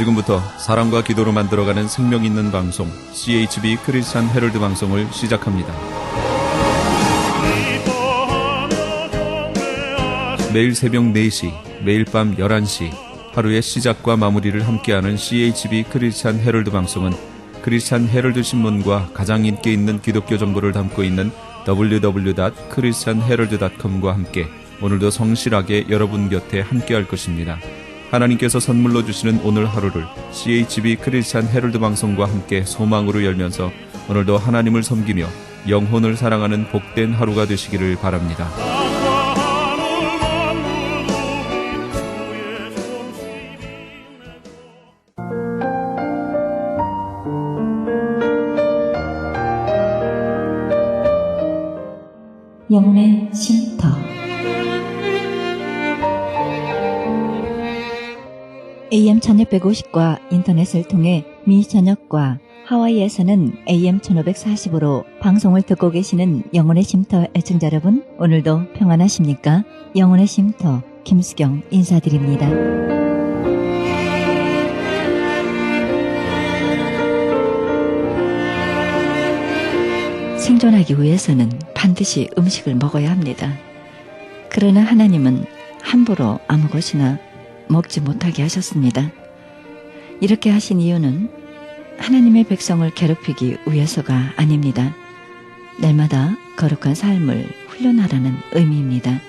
지금부터 사랑과 기도로 만들어가는 생명 있는 방송 CHB 크리스찬 헤럴드 방송을 시작합니다. 매일 새벽 4시, 매일 밤 11시 하루의 시작과 마무리를 함께하는 CHB 크리스찬 헤럴드 방송은 크리스찬 헤럴드 신문과 가장 인기 있는 기독교 정보를 담고 있는 www.christianherald.com과 함께 오늘도 성실하게 여러분 곁에 함께할 것입니다. 하나님께서 선물로 주시는 오늘 하루를 CHB 크리스찬 헤럴드 방송과 함께 소망으로 열면서 오늘도 하나님을 섬기며 영혼을 사랑하는 복된 하루가 되시기를 바랍니다. 영혼의 쉼터. AM 1650과 인터넷을 통해 미 전역과 하와이에서는 AM 1540으로 방송을 듣고 계시는 영혼의 쉼터 애청자 여러분, 오늘도 평안하십니까? 영혼의 쉼터 김수경 인사드립니다. 생존하기 위해서는 반드시 음식을 먹어야 합니다. 그러나 하나님은 함부로 아무 것이나 먹지 못하게 하셨습니다. 이렇게 하신 이유는 하나님의 백성을 괴롭히기 위해서가 아닙니다. 날마다 거룩한 삶을 훈련하라는 의미입니다.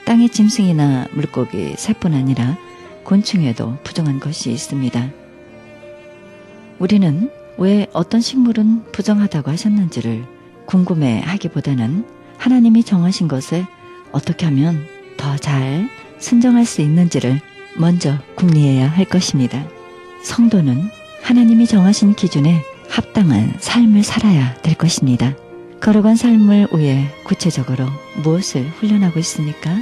땅의 짐승이나 물고기, 새뿐 아니라 곤충에도 부정한 것이 있습니다. 우리는 왜 어떤 식물은 부정하다고 하셨는지를 궁금해하기보다는 하나님이 정하신 것에 어떻게 하면 더 잘 순종할 수 있는지를 먼저 궁리해야 할 것입니다. 성도는 하나님이 정하신 기준에 합당한 삶을 살아야 될 것입니다. 거룩한 삶을 위해 구체적으로 무엇을 훈련하고 있습니까?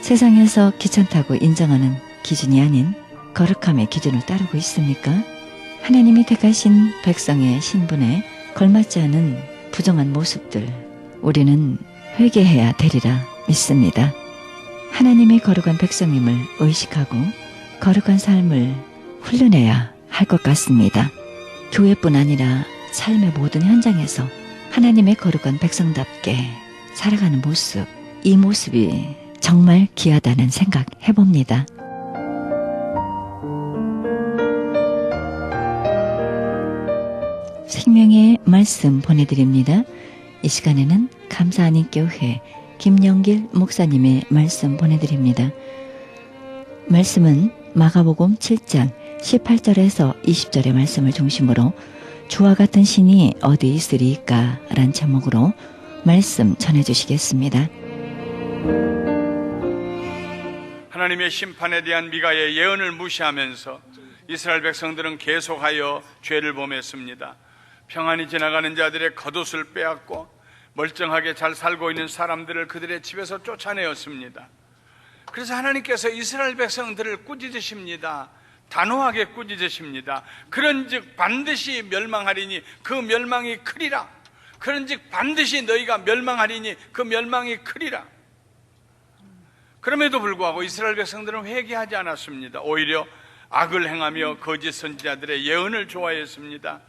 세상에서 귀찮다고 인정하는 기준이 아닌 거룩함의 기준을 따르고 있습니까? 하나님이 택하신 백성의 신분에 걸맞지 않은 부정한 모습들, 우리는 회개해야 되리라 믿습니다. 하나님의 거룩한 백성임을 의식하고 거룩한 삶을 훈련해야 할 것 같습니다. 교회뿐 아니라 삶의 모든 현장에서 하나님의 거룩한 백성답게 살아가는 모습, 이 모습이 정말 귀하다는 생각 해봅니다. 생명의 말씀 보내드립니다. 이 시간에는 감사하는 교회 김영길 목사님의 말씀 보내드립니다. 말씀은 마가복음 7장 18절에서 20절의 말씀을 중심으로 주와 같은 신이 어디 있으리까? 라는 제목으로 말씀 전해주시겠습니다. 하나님의 심판에 대한 미가의 예언을 무시하면서 이스라엘 백성들은 계속하여 죄를 범했습니다. 평안히 지나가는 자들의 겉옷을 빼앗고 멀쩡하게 잘 살고 있는 사람들을 그들의 집에서 쫓아내었습니다. 그래서 하나님께서 이스라엘 백성들을 꾸짖으십니다. 단호하게 꾸짖으십니다. 그런즉 반드시 멸망하리니 그 멸망이 크리라. 그런즉 반드시 너희가 멸망하리니 그 멸망이 크리라. 그럼에도 불구하고 이스라엘 백성들은 회개하지 않았습니다. 오히려 악을 행하며 거짓 선지자들의 예언을 좋아했습니다.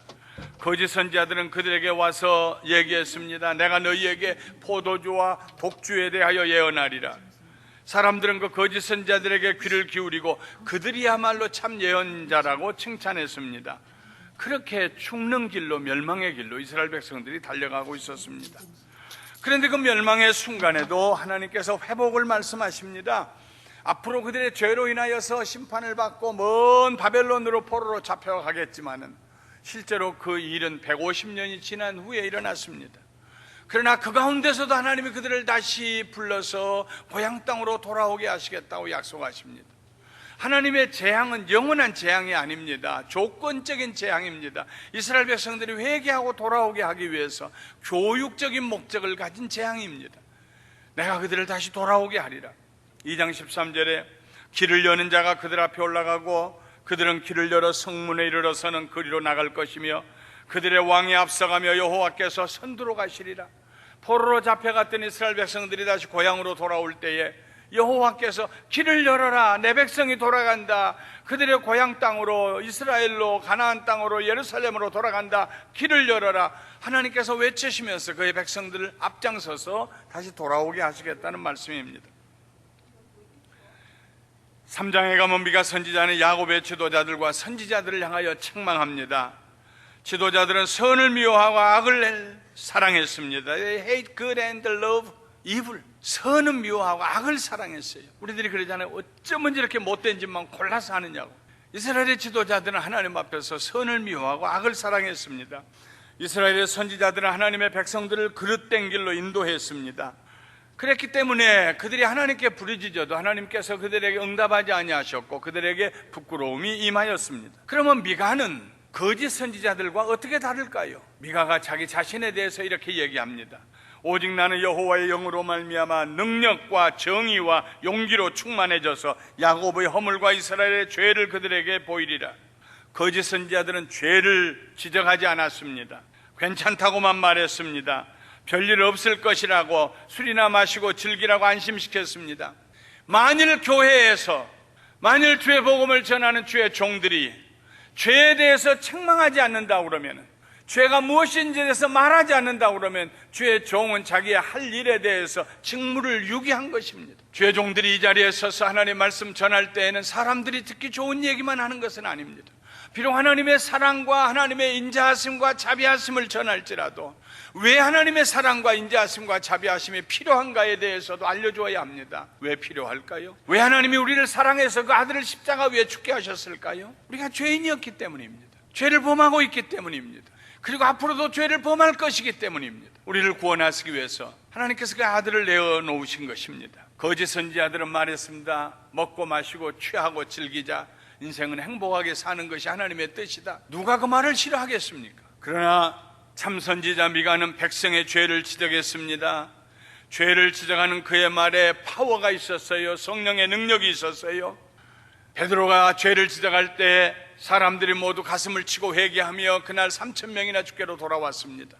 거짓 선지자들은 그들에게 와서 얘기했습니다. 내가 너희에게 포도주와 독주에 대하여 예언하리라. 사람들은 그 거짓 선지자들에게 귀를 기울이고 그들이야말로 참 예언자라고 칭찬했습니다. 그렇게 죽는 길로, 멸망의 길로 이스라엘 백성들이 달려가고 있었습니다. 그런데 그 멸망의 순간에도 하나님께서 회복을 말씀하십니다. 앞으로 그들의 죄로 인하여서 심판을 받고 먼 바벨론으로 포로로 잡혀가겠지만은 실제로 그 일은 150년이 지난 후에 일어났습니다. 그러나 그 가운데서도 하나님이 그들을 다시 불러서 고향 땅으로 돌아오게 하시겠다고 약속하십니다. 하나님의 재앙은 영원한 재앙이 아닙니다. 조건적인 재앙입니다. 이스라엘 백성들이 회개하고 돌아오게 하기 위해서 교육적인 목적을 가진 재앙입니다. 내가 그들을 다시 돌아오게 하리라. 2장 13절에 길을 여는 자가 그들 앞에 올라가고 그들은 길을 열어 성문에 이르러서는 그리로 나갈 것이며 그들의 왕이 앞서가며 여호와께서 선두로 가시리라. 포로로 잡혀갔던 이스라엘 백성들이 다시 고향으로 돌아올 때에 여호와께서 길을 열어라, 내 백성이 돌아간다, 그들의 고향 땅으로, 이스라엘로, 가나안 땅으로, 예루살렘으로 돌아간다, 길을 열어라, 하나님께서 외치시면서 그의 백성들을 앞장서서 다시 돌아오게 하시겠다는 말씀입니다. 3장에 가면 미가 선지자는 야곱의 지도자들과 선지자들을 향하여 책망합니다. 지도자들은 선을 미워하고 악을 사랑했습니다. They hate good and love evil. 선은 미워하고 악을 사랑했어요. 우리들이 그러잖아요. 어쩌면 이렇게 못된 짓만 골라서 하느냐고. 이스라엘의 지도자들은 하나님 앞에서 선을 미워하고 악을 사랑했습니다. 이스라엘의 선지자들은 하나님의 백성들을 그릇된 길로 인도했습니다. 그랬기 때문에 그들이 하나님께 부르짖어도 하나님께서 그들에게 응답하지 아니하셨고 그들에게 부끄러움이 임하였습니다. 그러면 미가는 거짓 선지자들과 어떻게 다를까요? 미가가 자기 자신에 대해서 이렇게 얘기합니다. 오직 나는 여호와의 영으로 말미암아 능력과 정의와 용기로 충만해져서 야곱의 허물과 이스라엘의 죄를 그들에게 보이리라. 거짓 선지자들은 죄를 지적하지 않았습니다. 괜찮다고만 말했습니다. 별일 없을 것이라고 술이나 마시고 즐기라고 안심시켰습니다. 만일 교회에서 만일 주의 복음을 전하는 주의 종들이 죄에 대해서 책망하지 않는다 그러면, 죄가 무엇인지에 대해서 말하지 않는다 그러면 주의 종은 자기의 할 일에 대해서 직무를 유기한 것입니다. 주의 종들이 이 자리에 서서 하나님의 말씀 전할 때에는 사람들이 듣기 좋은 얘기만 하는 것은 아닙니다. 비록 하나님의 사랑과 하나님의 인자하심과 자비하심을 전할지라도 왜 하나님의 사랑과 인자하심과 자비하심이 필요한가에 대해서도 알려줘야 합니다. 왜 필요할까요? 왜 하나님이 우리를 사랑해서 그 아들을 십자가 위에 죽게 하셨을까요? 우리가 죄인이었기 때문입니다. 죄를 범하고 있기 때문입니다. 그리고 앞으로도 죄를 범할 것이기 때문입니다. 우리를 구원하시기 위해서 하나님께서 그 아들을 내어놓으신 것입니다. 거짓 선지자들은 말했습니다. 먹고 마시고 취하고 즐기자, 인생은 행복하게 사는 것이 하나님의 뜻이다. 누가 그 말을 싫어하겠습니까? 그러나 참 선지자 미가는 백성의 죄를 지적했습니다. 죄를 지적하는 그의 말에 파워가 있었어요. 성령의 능력이 있었어요. 베드로가 죄를 지적할 때 사람들이 모두 가슴을 치고 회개하며 그날 3,000명이나 주께로 돌아왔습니다.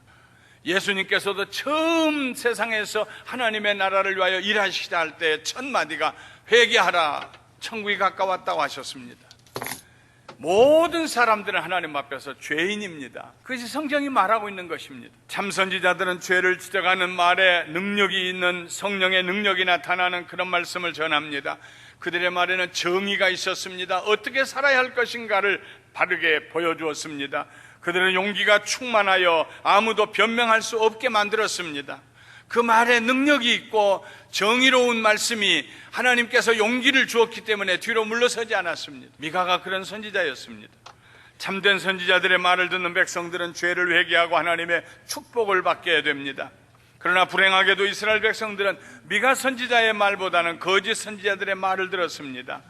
예수님께서도 처음 세상에서 하나님의 나라를 위하여 일하시다 할 때 첫 마디가 회개하라, 천국이 가까웠다고 하셨습니다. 모든 사람들은 하나님 앞에서 죄인입니다. 그것이 성경이 말하고 있는 것입니다. 참 선지자들은 죄를 지적하는 말에 능력이 있는 성령의 능력이 나타나는 그런 말씀을 전합니다. 그들의 말에는 정의가 있었습니다. 어떻게 살아야 할 것인가를 바르게 보여주었습니다. 그들은 용기가 충만하여 아무도 변명할 수 없게 만들었습니다. 그 말에 능력이 있고 정의로운 말씀이 하나님께서 용기를 주었기 때문에 뒤로 물러서지 않았습니다. 미가가 그런 선지자였습니다. 참된 선지자들의 말을 듣는 백성들은 죄를 회개하고 하나님의 축복을 받게 됩니다. 그러나 불행하게도 이스라엘 백성들은 미가 선지자의 말보다는 거짓 선지자들의 말을 들었습니다.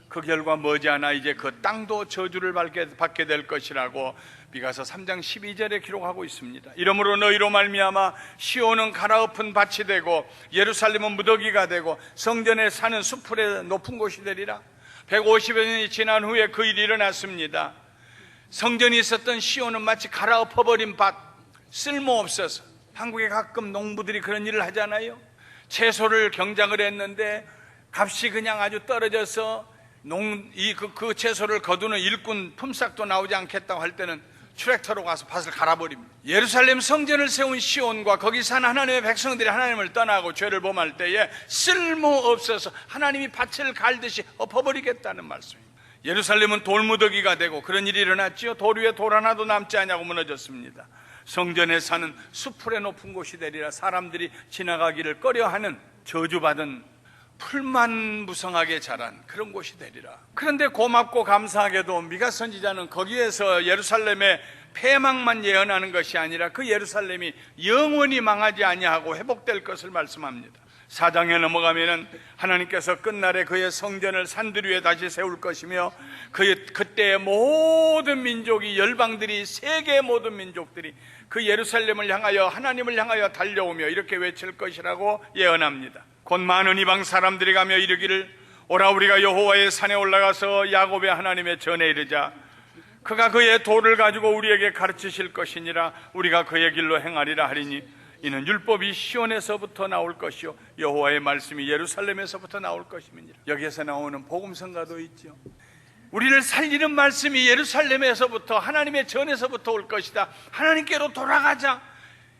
그 결과 머지않아 이제 그 땅도 저주를 받게 될 것이라고 미가서 3장 12절에 기록하고 있습니다. 이러므로 너희로 말미암아 시온은 갈아엎은 밭이 되고 예루살렘은 무더기가 되고 성전에 사는 수풀의 높은 곳이 되리라. 150여 년이 지난 후에 그 일이 일어났습니다. 성전이 있었던 시온은 마치 갈아엎어버린 밭, 쓸모없어서. 한국에 가끔 농부들이 그런 일을 하잖아요. 채소를 경작을 했는데 값이 그냥 아주 떨어져서 그 채소를 거두는 일꾼 품삯도 나오지 않겠다고 할 때는 트랙터로 가서 밭을 갈아버립니다. 예루살렘 성전을 세운 시온과 거기 산 하나님의 백성들이 하나님을 떠나고 죄를 범할 때에 쓸모없어서 하나님이 밭을 갈듯이 엎어버리겠다는 말씀입니다. 예루살렘은 돌무더기가 되고 그런 일이 일어났지요. 돌 위에 돌 하나도 남지 않냐고 무너졌습니다. 성전에 사는 수풀의 높은 곳이 되리라. 사람들이 지나가기를 꺼려하는 저주받은 풀만 무성하게 자란 그런 곳이 되리라. 그런데 고맙고 감사하게도 미가 선지자는 거기에서 예루살렘의 폐망만 예언하는 것이 아니라 그 예루살렘이 영원히 망하지 아니하고 회복될 것을 말씀합니다. 4장에 넘어가면은 하나님께서 끝날에 그의 성전을 산들 위에 다시 세울 것이며 그때의 모든 민족이, 열방들이, 세계의 모든 민족들이 그 예루살렘을 향하여 하나님을 향하여 달려오며 이렇게 외칠 것이라고 예언합니다. 곧 많은 이방 사람들이 가며 이르기를 오라 우리가 여호와의 산에 올라가서 야곱의 하나님의 전에 이르자. 그가 그의 도를 가지고 우리에게 가르치실 것이니라. 우리가 그의 길로 행하리라 하리니 이는 율법이 시온에서부터 나올 것이요 여호와의 말씀이 예루살렘에서부터 나올 것임이니라. 여기에서 나오는 복음성가도 있죠. 우리를 살리는 말씀이 예루살렘에서부터, 하나님의 전에서부터 올 것이다. 하나님께로 돌아가자.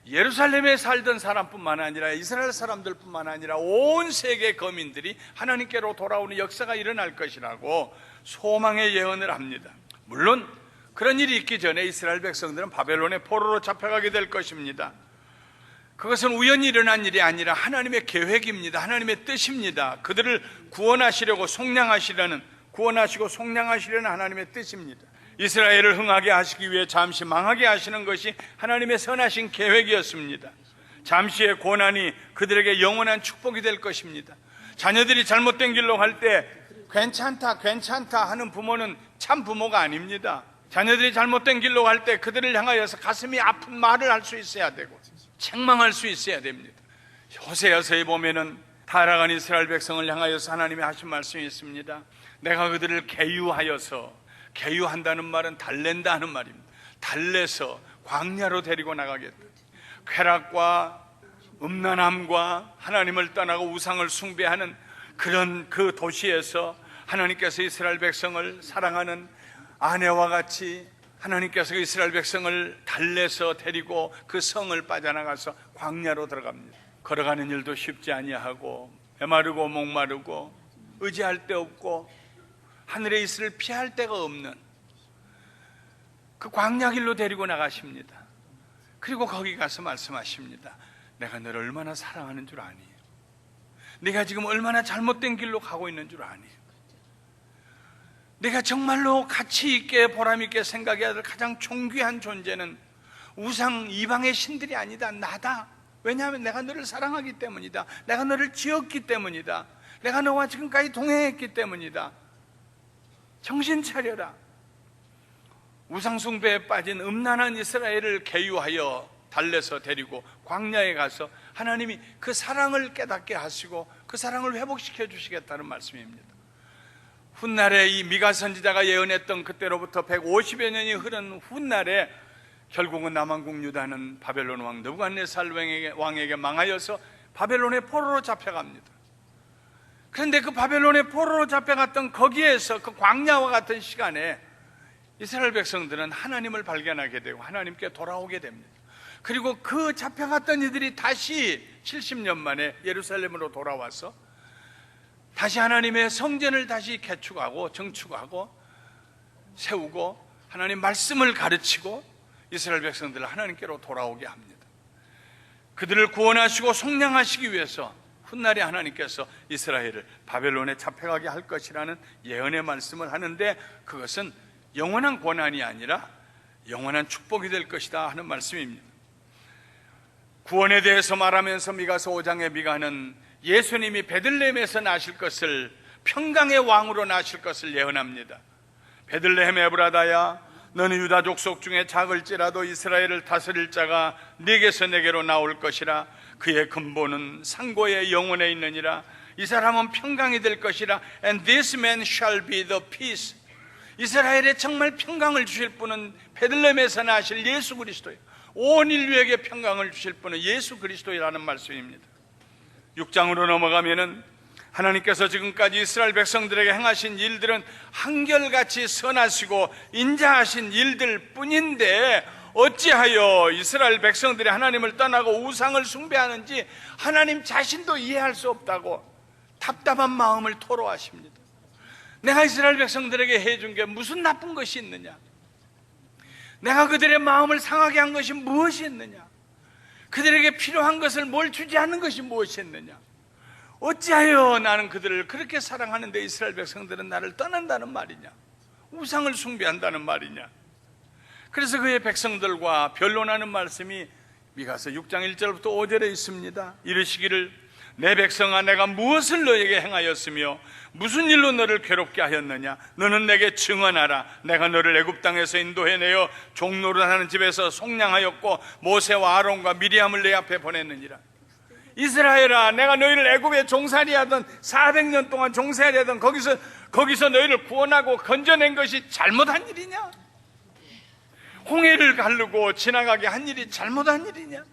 예루살렘에 살던 사람뿐만 아니라 이스라엘 사람들뿐만 아니라 온 세계 거민들이 하나님께로 돌아오는 역사가 일어날 것이라고 소망의 예언을 합니다. 물론 그런 일이 있기 전에 이스라엘 백성들은 바벨론의 포로로 잡혀가게 될 것입니다. 그것은 우연히 일어난 일이 아니라 하나님의 계획입니다. 하나님의 뜻입니다. 그들을 구원하시려고 구원하시고 속량하시려는 하나님의 뜻입니다. 이스라엘을 흥하게 하시기 위해 잠시 망하게 하시는 것이 하나님의 선하신 계획이었습니다. 잠시의 고난이 그들에게 영원한 축복이 될 것입니다. 자녀들이 잘못된 길로 갈 때 괜찮다 하는 부모는 참 부모가 아닙니다. 자녀들이 잘못된 길로 갈 때 그들을 향하여서 가슴이 아픈 말을 할 수 있어야 되고 책망할 수 있어야 됩니다. 호세아서에 보면은 타락한 이스라엘 백성을 향하여서 하나님이 하신 말씀이 있습니다. 내가 그들을 개유한다는 말은 달랜다 하는 말입니다. 달래서 광야로 데리고 나가겠다. 쾌락과 음란함과 하나님을 떠나고 우상을 숭배하는 그런 그 도시에서 하나님께서 이스라엘 백성을 사랑하는 아내와 같이 하나님께서 이스라엘 백성을 달래서 데리고 그 성을 빠져나가서 광야로 들어갑니다. 걸어가는 일도 쉽지 아니하고 메마르고 목마르고 의지할 데 없고 하늘의 이슬을 피할 데가 없는 그 광야길로 데리고 나가십니다. 그리고 거기 가서 말씀하십니다. 내가 너를 얼마나 사랑하는 줄 아니? 네가 지금 얼마나 잘못된 길로 가고 있는 줄 아니? 내가 정말로 가치 있게 보람 있게 생각해야 될 가장 존귀한 존재는 우상 이방의 신들이 아니다, 나다. 왜냐하면 내가 너를 사랑하기 때문이다. 내가 너를 지었기 때문이다. 내가 너와 지금까지 동행했기 때문이다. 정신 차려라. 우상숭배에 빠진 음란한 이스라엘을 개유하여 달래서 데리고 광야에 가서 하나님이 그 사랑을 깨닫게 하시고 그 사랑을 회복시켜 주시겠다는 말씀입니다. 훗날에 이 미가 선지자가 예언했던 그때로부터 150여 년이 흐른 훗날에 결국은 남왕국 유다는 바벨론 왕 느부갓네살 왕에게 망하여서 바벨론의 포로로 잡혀갑니다. 그런데 그 바벨론의 포로로 잡혀갔던 거기에서 그 광야와 같은 시간에 이스라엘 백성들은 하나님을 발견하게 되고 하나님께 돌아오게 됩니다. 그리고 그 잡혀갔던 이들이 다시 70년 만에 예루살렘으로 돌아와서 다시 하나님의 성전을 다시 개축하고 정축하고 세우고 하나님 말씀을 가르치고 이스라엘 백성들을 하나님께로 돌아오게 합니다. 그들을 구원하시고 속량하시기 위해서 훗날에 하나님께서 이스라엘을 바벨론에 잡혀가게 할 것이라는 예언의 말씀을 하는데 그것은 영원한 고난이 아니라 영원한 축복이 될 것이다 하는 말씀입니다. 구원에 대해서 말하면서 미가서 5장의 미가는 예수님이 베들레헴에서 나실 것을, 평강의 왕으로 나실 것을 예언합니다. 베들레헴 에브라다야, 너는 유다 족속 중에 작을지라도 이스라엘을 다스릴 자가 네게서 내게로 나올 것이라. 그의 근본은 상고의 영혼에 있느니라. 이 사람은 평강이 될 것이라. And this man shall be the peace. 이스라엘에 정말 평강을 주실 분은 베들레헴에서 나실 예수 그리스도예요. 온 인류에게 평강을 주실 분은 예수 그리스도라는 말씀입니다. 6장으로 넘어가면은 하나님께서 지금까지 이스라엘 백성들에게 행하신 일들은 한결같이 선하시고 인자하신 일들 뿐인데 어찌하여 이스라엘 백성들이 하나님을 떠나고 우상을 숭배하는지 하나님 자신도 이해할 수 없다고 답답한 마음을 토로하십니다. 내가 이스라엘 백성들에게 해준 게 무슨 나쁜 것이 있느냐? 내가 그들의 마음을 상하게 한 것이 무엇이 있느냐? 그들에게 필요한 것을 뭘 주지 않는 것이 무엇이 있느냐? 어찌하여 나는 그들을 그렇게 사랑하는데 이스라엘 백성들은 나를 떠난다는 말이냐? 우상을 숭배한다는 말이냐? 그래서 그의 백성들과 변론하는 말씀이 미가서 6장 1절부터 5절에 있습니다. 이르시기를 내 백성아, 내가 무엇을 너에게 행하였으며 무슨 일로 너를 괴롭게 하였느냐? 너는 내게 증언하라. 내가 너를 애굽 땅에서 인도해내어 종노릇하는 집에서 속량하였고 모세와 아론과 미리암을 내 앞에 보냈느니라. 이스라엘아, 내가 너희를 애굽에 종살이 하던 400년 동안 종살이 하던 거기서 너희를 구원하고 건져낸 것이 잘못한 일이냐? 홍해를 가르고 지나가게 한 일이 잘못한 일이냐?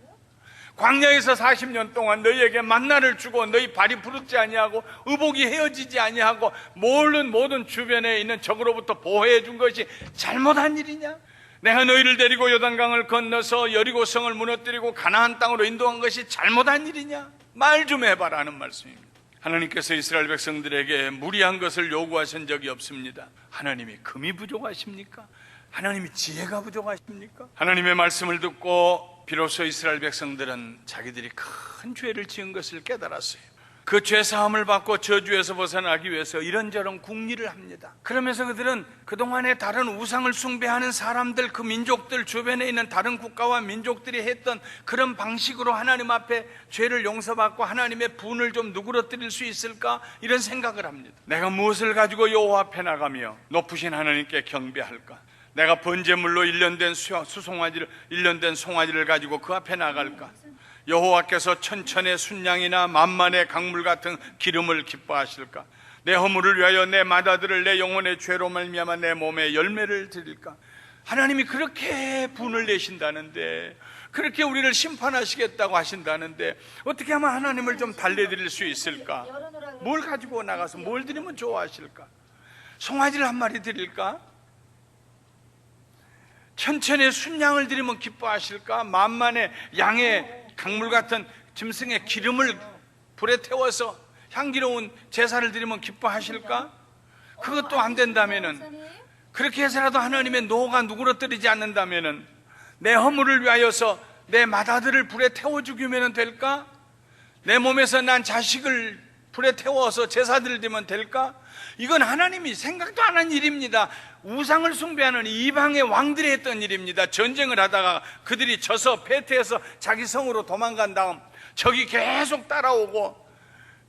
광야에서 40년 동안 너희에게 만나를 주고 너희 발이 부르지 아니하고 의복이 헤어지지 아니하고 모든 주변에 있는 적으로부터 보호해 준 것이 잘못한 일이냐? 내가 너희를 데리고 요단강을 건너서 여리고성을 무너뜨리고 가나안 땅으로 인도한 것이 잘못한 일이냐? 말 좀 해봐라는 말씀입니다. 하나님께서 이스라엘 백성들에게 무리한 것을 요구하신 적이 없습니다. 하나님이 금이 부족하십니까? 하나님이 지혜가 부족하십니까? 하나님의 말씀을 듣고 비로소 이스라엘 백성들은 자기들이 큰 죄를 지은 것을 깨달았어요. 그 죄사함을 받고 저주에서 벗어나기 위해서 이런저런 궁리를 합니다. 그러면서 그들은 그동안에 다른 우상을 숭배하는 사람들, 그 민족들 주변에 있는 다른 국가와 민족들이 했던 그런 방식으로 하나님 앞에 죄를 용서받고 하나님의 분을 좀 누그러뜨릴 수 있을까? 이런 생각을 합니다. 내가 무엇을 가지고 여호와 앞에 나가며 높으신 하나님께 경배할까? 내가 번제물로 일련된 송아지를 가지고 그 앞에 나갈까? 여호와께서 천천의 순양이나 만만의 강물 같은 기름을 기뻐하실까? 내 허물을 위하여 내 맏아들을 내 영혼의 죄로 말미암아 내 몸에 열매를 드릴까? 하나님이 그렇게 분을 내신다는데, 그렇게 우리를 심판하시겠다고 하신다는데 어떻게 하면 하나님을 좀 달래드릴 수 있을까? 뭘 가지고 나가서 뭘 드리면 좋아하실까? 송아지를 한 마리 드릴까? 천천의 순양을 드리면 기뻐하실까? 만만의 양의 강물 같은 짐승의 기름을 불에 태워서 향기로운 제사를 드리면 기뻐하실까? 그것도 안 된다면은, 그렇게 해서라도 하나님의 노가 누그러뜨리지 않는다면은 내 허물을 위하여서 내 맏아들을 불에 태워 죽이면 될까? 내 몸에서 난 자식을 불에 태워서 제사들을 드리면 될까? 이건 하나님이 생각도 안 한 일입니다. 우상을 숭배하는 이방의 왕들이 했던 일입니다. 전쟁을 하다가 그들이 져서 패퇴해서 자기 성으로 도망간 다음 적이 계속 따라오고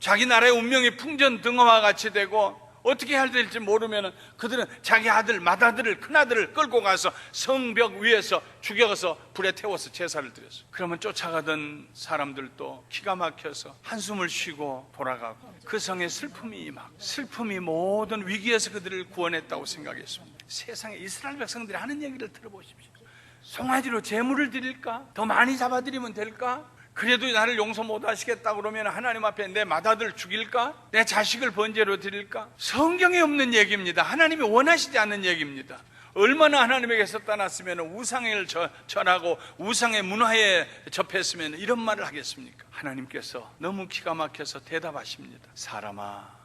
자기 나라의 운명이 풍전등화와 같이 되고 어떻게 해야 될지 모르면 그들은 자기 아들, 맏아들을, 큰아들을 끌고 가서 성벽 위에서 죽여서 불에 태워서 제사를 드렸어요. 그러면 쫓아가던 사람들도 기가 막혀서 한숨을 쉬고 돌아가고 그 성에 슬픔이 모든 위기에서 그들을 구원했다고 생각했습니다. 세상에 이스라엘 백성들이 하는 얘기를 들어보십시오. 송아지로 제물을 드릴까? 더 많이 잡아드리면 될까? 그래도 나를 용서 못 하시겠다 그러면 하나님 앞에 내 맏아들 죽일까? 내 자식을 번제로 드릴까? 성경에 없는 얘기입니다. 하나님이 원하시지 않는 얘기입니다. 얼마나 하나님에게서 떠났으면 우상을 전하고 우상의 문화에 접했으면 이런 말을 하겠습니까? 하나님께서 너무 기가 막혀서 대답하십니다. 사람아,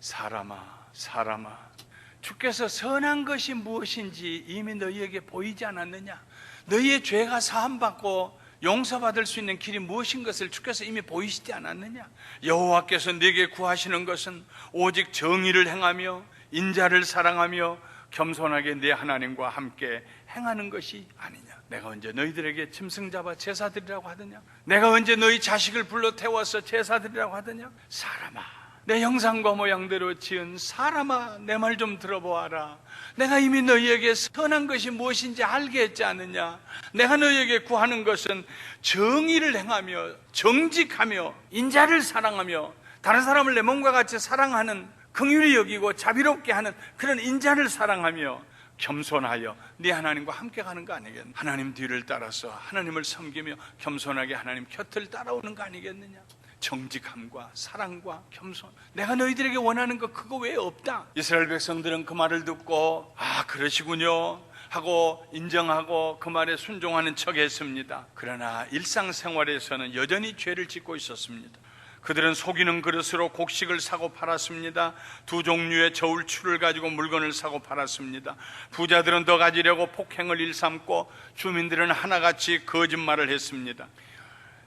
주께서 선한 것이 무엇인지 이미 너희에게 보이지 않았느냐? 너희의 죄가 사함받고 용서받을 수 있는 길이 무엇인 것을 주께서 이미 보이시지 않았느냐? 여호와께서 네게 구하시는 것은 오직 정의를 행하며 인자를 사랑하며 겸손하게 네 하나님과 함께 행하는 것이 아니냐? 내가 언제 너희들에게 짐승 잡아 제사 드리라고 하더냐? 내가 언제 너희 자식을 불러 태워서 제사 드리라고 하더냐? 사람아, 내 형상과 모양대로 지은 사람아, 내 말 좀 들어보아라. 내가 이미 너희에게 선한 것이 무엇인지 알게 했지 않느냐? 내가 너희에게 구하는 것은 정의를 행하며 정직하며 인자를 사랑하며 다른 사람을 내 몸과 같이 사랑하는, 긍휼히 여기고 자비롭게 하는 그런 인자를 사랑하며 겸손하여 네 하나님과 함께 가는 거 아니겠느냐? 하나님 뒤를 따라서 하나님을 섬기며 겸손하게 하나님 곁을 따라오는 거 아니겠느냐? 정직함과 사랑과 겸손, 내가 너희들에게 원하는 거 그거 외에 없다. 이스라엘 백성들은 그 말을 듣고 그러시군요 하고 인정하고 그 말에 순종하는 척 했습니다. 그러나 일상생활에서는 여전히 죄를 짓고 있었습니다. 그들은 속이는 그릇으로 곡식을 사고 팔았습니다. 두 종류의 저울추를 가지고 물건을 사고 팔았습니다. 부자들은 더 가지려고 폭행을 일삼고 주민들은 하나같이 거짓말을 했습니다.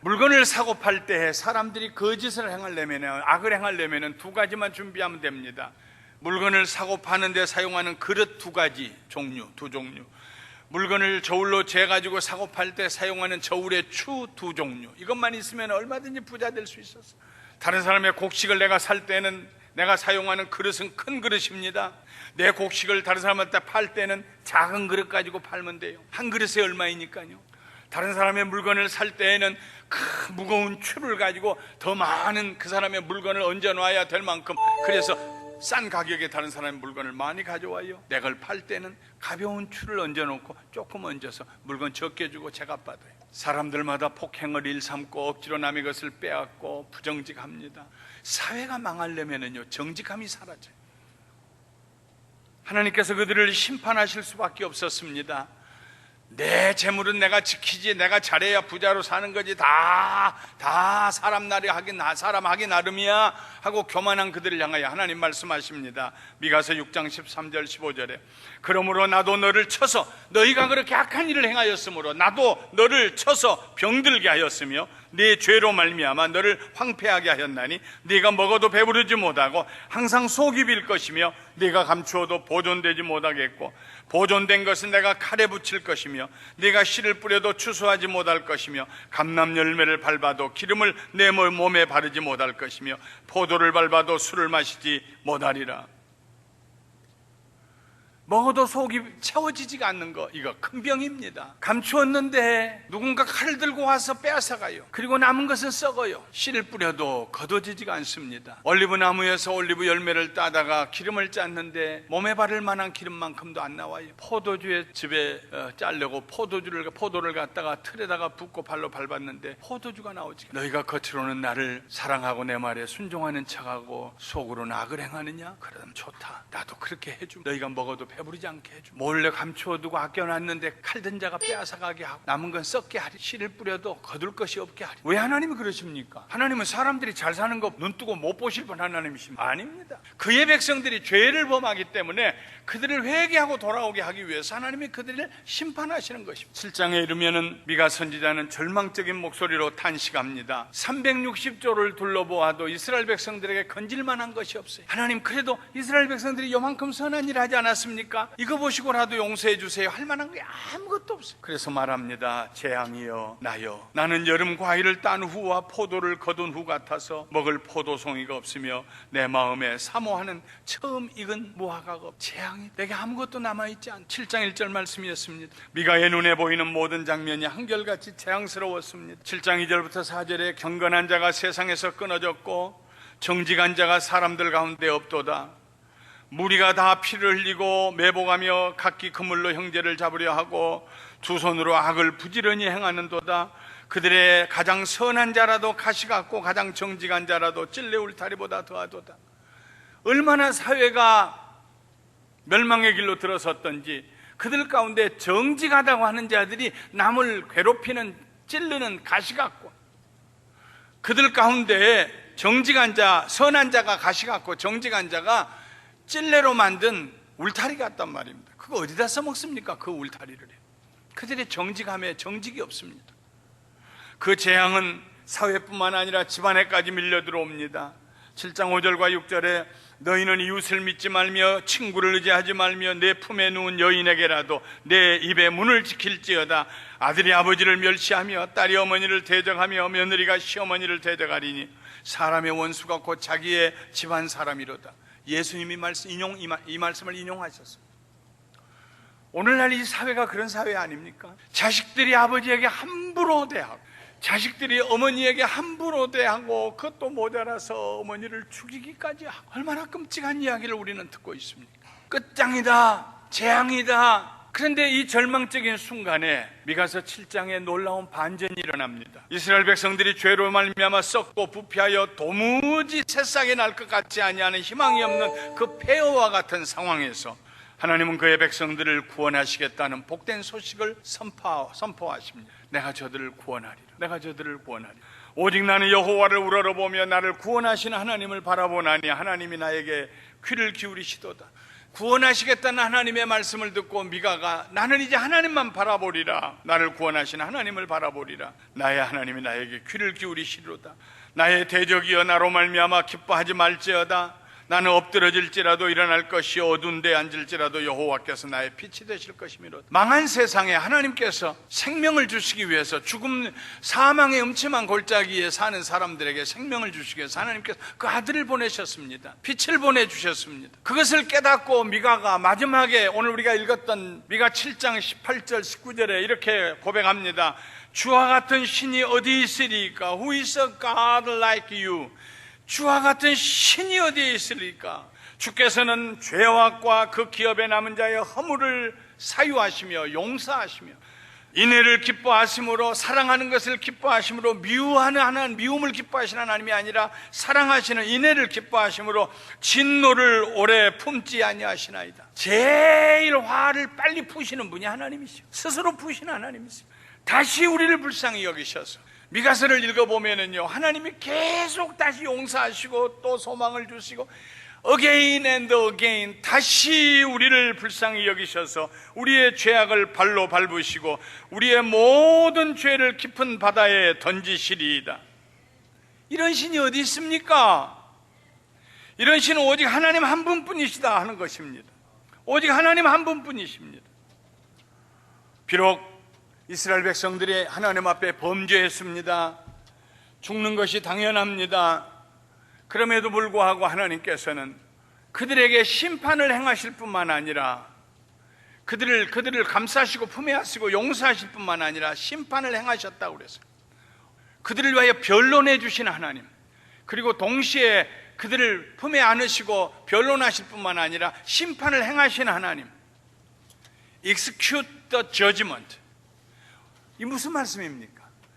물건을 사고 팔 때 사람들이 거짓을 행하려면, 악을 행하려면 두 가지만 준비하면 됩니다. 물건을 사고 파는데 사용하는 그릇 두 종류. 물건을 저울로 재가지고 사고 팔 때 사용하는 저울의 추 두 종류. 이것만 있으면 얼마든지 부자 될 수 있었어. 다른 사람의 곡식을 내가 살 때는 내가 사용하는 그릇은 큰 그릇입니다. 내 곡식을 다른 사람한테 팔 때는 작은 그릇 가지고 팔면 돼요. 한 그릇에 얼마이니까요. 다른 사람의 물건을 살 때에는 큰 무거운 추를 가지고 더 많은 그 사람의 물건을 얹어 놔야 될 만큼, 그래서 싼 가격에 다른 사람의 물건을 많이 가져와요. 내 걸 팔 때는 가벼운 추를 얹어놓고 조금 얹어서 물건 적게 주고 제값 받아요. 사람들마다 폭행을 일삼고 억지로 남의 것을 빼앗고 부정직합니다. 사회가 망하려면요 정직함이 사라져요. 하나님께서 그들을 심판하실 수밖에 없었습니다. 내 재물은 내가 지키지, 내가 잘해야 부자로 사는 거지, 다 사람 하기 나름이야 하고 교만한 그들을 향하여 하나님 말씀하십니다. 미가서 6장 13절 15절에 그러므로 나도 너를 쳐서 너희가 그렇게 악한 일을 행하였으므로 나도 너를 쳐서 병들게 하였으며 네 죄로 말미암아 너를 황폐하게 하였나니 네가 먹어도 배부르지 못하고 항상 속이 빌 것이며 네가 감추어도 보존되지 못하겠고 보존된 것은 내가 칼에 붙일 것이며 네가 씨를 뿌려도 추수하지 못할 것이며 감람 열매를 밟아도 기름을 내 몸에 바르지 못할 것이며 포도를 밟아도 술을 마시지 못하리라. 먹어도 속이 채워지지가 않는 거, 이거 큰 병입니다. 감추었는데 누군가 칼을 들고 와서 빼앗아가요. 그리고 남은 것은 썩어요. 씨를 뿌려도 거둬지지가 않습니다. 올리브 나무에서 올리브 열매를 따다가 기름을 짰는데 몸에 바를 만한 기름만큼도 안 나와요. 포도주의 즙에 짜려고 포도를 갖다가 틀에다가 붓고 발로 밟았는데 포도주가 나오지. 너희가 겉으로는 나를 사랑하고 내 말에 순종하는 척하고 속으로는 악을 행하느냐? 그러면 좋다. 나도 그렇게 해줌. 너희가 먹어도 배부르지 않게 해줘. 몰래 감추어두고 아껴놨는데 칼든 자가 빼앗아가게 하고 남은 건 썩게 하리. 씨를 뿌려도 거둘 것이 없게 하리. 왜 하나님이 그러십니까? 하나님은 사람들이 잘 사는 거 눈 뜨고 못 보실 분 하나님이십니다. 아닙니다. 그의 백성들이 죄를 범하기 때문에 그들을 회개하고 돌아오게 하기 위해서 하나님이 그들을 심판하시는 것입니다. 7장에 이르면은 미가 선지자는 절망적인 목소리로 탄식합니다. 360조를 둘러보아도 이스라엘 백성들에게 건질만한 것이 없어요. 하나님, 그래도 이스라엘 백성들이 요만큼 선한 일을 하지 않았습니까? 이거 보시고라도 용서해 주세요 할 만한 게 아무것도 없어요. 그래서 말합니다. 재앙이여 나여, 나는 여름 과일을 딴 후와 포도를 거둔 후 같아서 먹을 포도송이가 없으며 내 마음에 사모하는 처음 익은 무화과가 없. 재앙이 내게 아무것도 남아있지 않. 7장 1절 말씀이었습니다. 미가의 눈에 보이는 모든 장면이 한결같이 재앙스러웠습니다. 7장 2절부터 4절에 경건한 자가 세상에서 끊어졌고 정직한 자가 사람들 가운데 없도다. 무리가 다 피를 흘리고 매복하며 각기 그물로 형제를 잡으려 하고 두 손으로 악을 부지런히 행하는도다. 그들의 가장 선한 자라도 가시 같고 가장 정직한 자라도 찔레 울타리보다 더하도다. 얼마나 사회가 멸망의 길로 들어섰던지 그들 가운데 정직하다고 하는 자들이 남을 괴롭히는 찔르는 가시 같고, 그들 가운데 정직한 자, 선한 자가 가시 같고 정직한 자가 찔레로 만든 울타리 같단 말입니다. 그거 어디다 써먹습니까? 그 울타리를. 그들의 정직함에 정직이 없습니다. 그 재앙은 사회뿐만 아니라 집안에까지 밀려 들어옵니다. 7장 5절과 6절에 너희는 이웃을 믿지 말며 친구를 의지하지 말며 내 품에 누운 여인에게라도 내 입의 문을 지킬지어다. 아들이 아버지를 멸시하며 딸이 어머니를 대적하며 며느리가 시어머니를 대적하리니 사람의 원수가 곧 자기의 집안 사람이로다. 예수님이 이 말씀을 인용하셨습니다. 오늘날 이 사회가 그런 사회 아닙니까? 자식들이 아버지에게 함부로 대하고 자식들이 어머니에게 함부로 대하고 그것도 모자라서 어머니를 죽이기까지 하고, 얼마나 끔찍한 이야기를 우리는 듣고 있습니까? 끝장이다, 재앙이다. 그런데 이 절망적인 순간에 미가서 7장에 놀라운 반전이 일어납니다. 이스라엘 백성들이 죄로 말미암아 썩고 부패하여 도무지 새싹이 날 것 같지 아니하는 희망이 없는 그 폐허와 같은 상황에서 하나님은 그의 백성들을 구원하시겠다는 복된 소식을 선포하십니다. 내가 저들을 구원하리라. 내가 저들을 구원하리라. 오직 나는 여호와를 우러러보며 나를 구원하시는 하나님을 바라보나니 하나님이 나에게 귀를 기울이시도다. 구원하시겠다는 하나님의 말씀을 듣고 미가가 나는 이제 하나님만 바라보리라. 나를 구원하시는 하나님을 바라보리라. 나의 하나님이 나에게 귀를 기울이시리로다. 나의 대적이여 나로 말미암아 기뻐하지 말지어다. 나는 엎드러질지라도 일어날 것이 어두운 데 앉을지라도 여호와께서 나의 빛이 되실 것이미로다. 망한 세상에 하나님께서 생명을 주시기 위해서 죽음 사망의 음침한 골짜기에 사는 사람들에게 생명을 주시기 위해서 하나님께서 그 아들을 보내셨습니다. 빛을 보내주셨습니다. 그것을 깨닫고 미가가 마지막에 오늘 우리가 읽었던 미가 7장 18절 19절에 이렇게 고백합니다. 주와 같은 신이 어디 있으리까? Who is a God like you? 주와 같은 신이 어디에 있으리까? 주께서는 죄악과 그 기업에 남은 자의 허물을 사유하시며 용서하시며 인애를 기뻐하심으로, 사랑하는 것을 기뻐하심으로, 미움을 기뻐하시는 하나님이 아니라 사랑하시는 인애를 기뻐하심으로 진노를 오래 품지 아니하시나이다. 제일 화를 빨리 푸시는 분이 하나님이시오. 스스로 푸시는 하나님이시오. 다시 우리를 불쌍히 여기셔서 미가서를 읽어보면은요, 하나님이 계속 다시 용서하시고 또 소망을 주시고 again and again 다시 우리를 불쌍히 여기셔서 우리의 죄악을 발로 밟으시고 우리의 모든 죄를 깊은 바다에 던지시리이다. 이런 신이 어디 있습니까? 이런 신은 오직 하나님 한 분뿐이시다 하는 것입니다. 오직 하나님 한 분뿐이십니다. 비록 이스라엘 백성들이 하나님 앞에 범죄했습니다. 죽는 것이 당연합니다. 그럼에도 불구하고 하나님께서는 그들에게 심판을 행하실 뿐만 아니라 그들을 감싸시고 품에 안으시고 용서하실 뿐만 아니라 심판을 행하셨다고 그랬어요. 그들을 위하여 변론해 주신 하나님, 그리고 동시에 그들을 품에 안으시고 변론하실 뿐만 아니라 심판을 행하신 하나님, execute the judgment. 이 무슨 말씀입니까?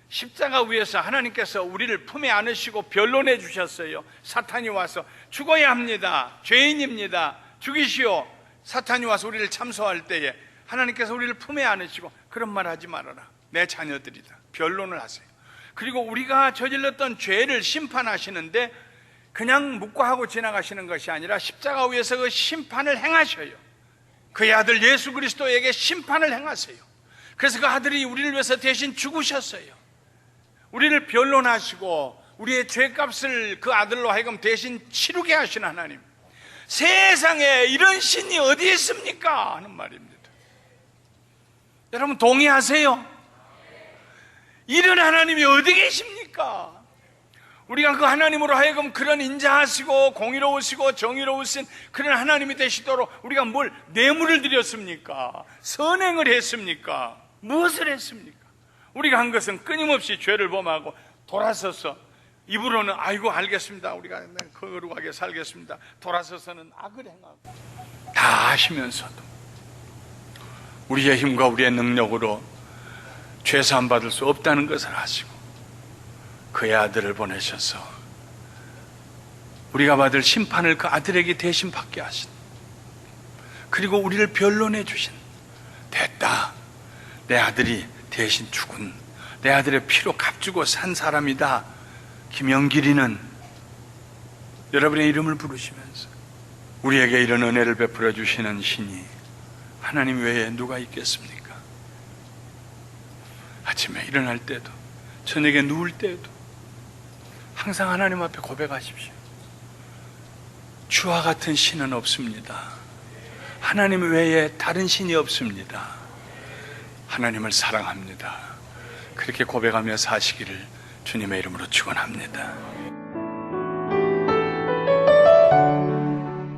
십자가 위에서 하나님께서 우리를 품에 안으시고 변론해 주셨어요. 사탄이 와서 죽어야 합니다, 죄인입니다, 죽이시오. 사탄이 와서 우리를 참소할 때에 하나님께서 우리를 품에 안으시고 그런 말 하지 말아라, 내 자녀들이다, 변론을 하세요. 그리고 우리가 저질렀던 죄를 심판하시는데 그냥 묵과하고 지나가시는 것이 아니라 십자가 위에서 그 심판을 행하셔요. 그의 아들 예수 그리스도에게 심판을 행하세요. 그래서 그 아들이 우리를 위해서 대신 죽으셨어요. 우리를 변론하시고 우리의 죄값을 그 아들로 하여금 대신 치르게 하신 하나님, 세상에 이런 신이 어디 있습니까? 하는 말입니다. 여러분 동의하세요? 이런 하나님이 어디 계십니까? 우리가 그 하나님으로 하여금 그런 인자하시고 공의로우시고 정의로우신 그런 하나님이 되시도록 우리가 뭘 뇌물을 드렸습니까? 선행을 했습니까? 무엇을 했습니까? 우리가 한 것은 끊임없이 죄를 범하고 돌아서서 입으로는 아이고 알겠습니다, 우리가 거룩하게 살겠습니다, 돌아서서는 악을 행하고 다 아시면서도 우리의 힘과 우리의 능력으로 죄사함 받을 수 없다는 것을 아시고 그의 아들을 보내셔서 우리가 받을 심판을 그 아들에게 대신 받게 하신, 그리고 우리를 변론해 주신, 됐다, 내 아들이 대신 죽은, 내 아들의 피로 값주고 산 사람이다. 김영길이는 여러분의 이름을 부르시면서 우리에게 이런 은혜를 베풀어 주시는 신이 하나님 외에 누가 있겠습니까? 아침에 일어날 때도 저녁에 누울 때도 항상 하나님 앞에 고백하십시오. 주와 같은 신은 없습니다. 하나님 외에 다른 신이 없습니다. 하나님을 사랑합니다. 그렇게 고백하며 사시기를 주님의 이름으로 축원합니다.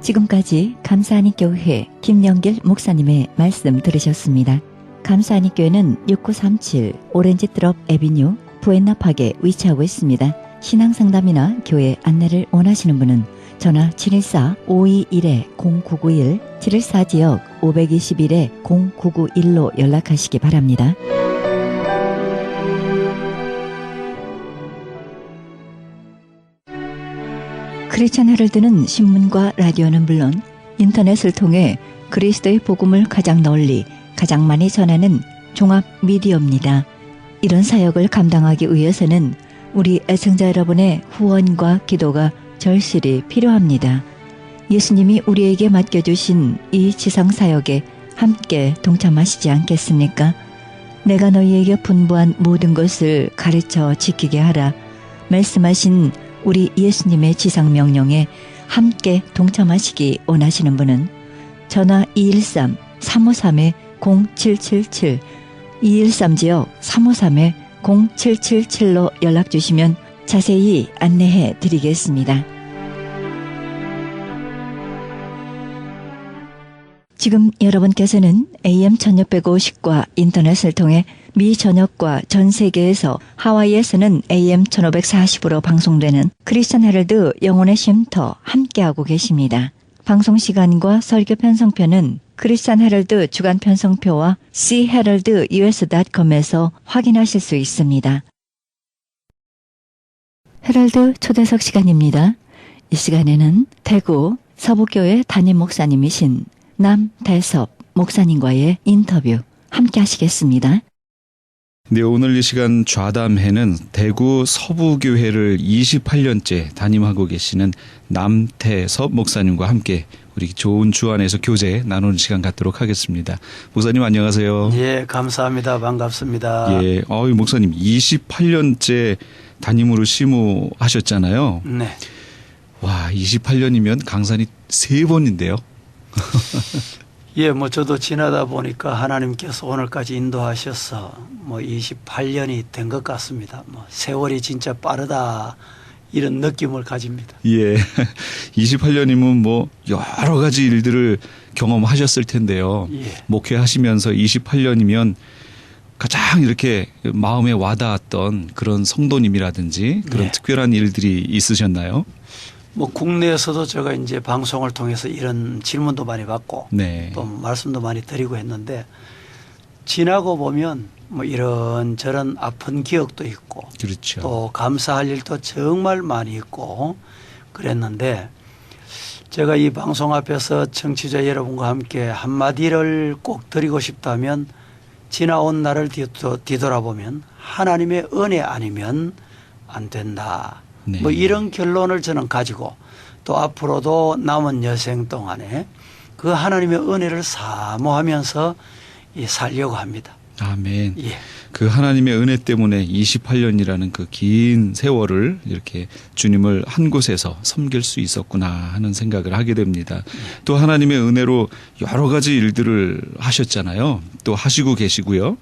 지금까지 감사하니 교회 김영길 목사님의 말씀 들으셨습니다. 감사하니 교회는 6937 오렌지드롭 애비뉴 부엔나팍에 위치하고 있습니다. 신앙상담이나 교회 안내를 원하시는 분은 전화 714-521-0991, 714지역 521-0991로 연락하시기 바랍니다. 크리스천 헤럴드는 신문과 라디오는 물론 인터넷을 통해 그리스도의 복음을 가장 널리, 가장 많이 전하는 종합 미디어입니다. 이런 사역을 감당하기 위해서는 우리 애청자 여러분의 후원과 기도가 절실히 필요합니다. 예수님이 우리에게 맡겨주신 이 지상사역에 함께 동참하시지 않겠습니까? 내가 너희에게 분부한 모든 것을 가르쳐 지키게 하라 말씀하신 우리 예수님의 지상명령에 함께 동참하시기 원하시는 분은 전화 213-353-0777, 213지역 353-0777로 연락주시면 자세히 안내해 드리겠습니다. 지금 여러분께서는 AM 1650과 인터넷을 통해 미 전역과 전 세계에서 하와이에서는 AM 1540으로 방송되는 크리스천 헤럴드 영혼의 쉼터 함께하고 계십니다. 방송 시간과 설교 편성표는 크리스찬 헤럴드 주간 편성표와cheraldus.com에서 확인하실 수 있습니다. 헤럴드 초대석 시간입니다. 이 시간에는 대구 서부교회 담임 목사님이신 남대섭 목사님과의 인터뷰 함께 하시겠습니다. 네, 오늘 이 시간 좌담회는 대구 서부교회를 28년째 담임하고 계시는 남태섭 목사님과 함께 우리 좋은 주 안에서 교제 나누는 시간 갖도록 하겠습니다. 목사님 안녕하세요. 예, 감사합니다. 반갑습니다. 예, 목사님 28년째 담임으로 심우하셨잖아요. 네. 와, 28년이면 강산이 3번인데요. 예, 저도 지나다 보니까 하나님께서 오늘까지 인도하셔서 28년이 된 것 같습니다. 세월이 진짜 빠르다 이런 느낌을 가집니다. 예, 28년이면 여러 가지 일들을 경험하셨을 텐데요. 예. 목회하시면서 28년이면 가장 이렇게 마음에 와닿았던 그런 성도님이라든지 그런 네. 특별한 일들이 있으셨나요? 국내에서도 제가 이제 방송을 통해서 이런 질문도 많이 받고 네. 또 말씀도 많이 드리고 했는데 지나고 보면 이런저런 아픈 기억도 있고 그렇죠. 또 감사할 일도 정말 많이 있고 그랬는데 제가 이 방송 앞에서 청취자 여러분과 함께 한마디를 꼭 드리고 싶다면 지나온 날을 뒤돌아보면 하나님의 은혜 아니면 안 된다. 네. 이런 결론을 저는 가지고 또 앞으로도 남은 여생 동안에 그 하나님의 은혜를 사모하면서 살려고 합니다. 아멘. 예. 그 하나님의 은혜 때문에 28년이라는 그 긴 세월을 이렇게 주님을 한 곳에서 섬길 수 있었구나 하는 생각을 하게 됩니다. 또 하나님의 은혜로 여러 가지 일들을 하셨잖아요. 또 하시고 계시고요.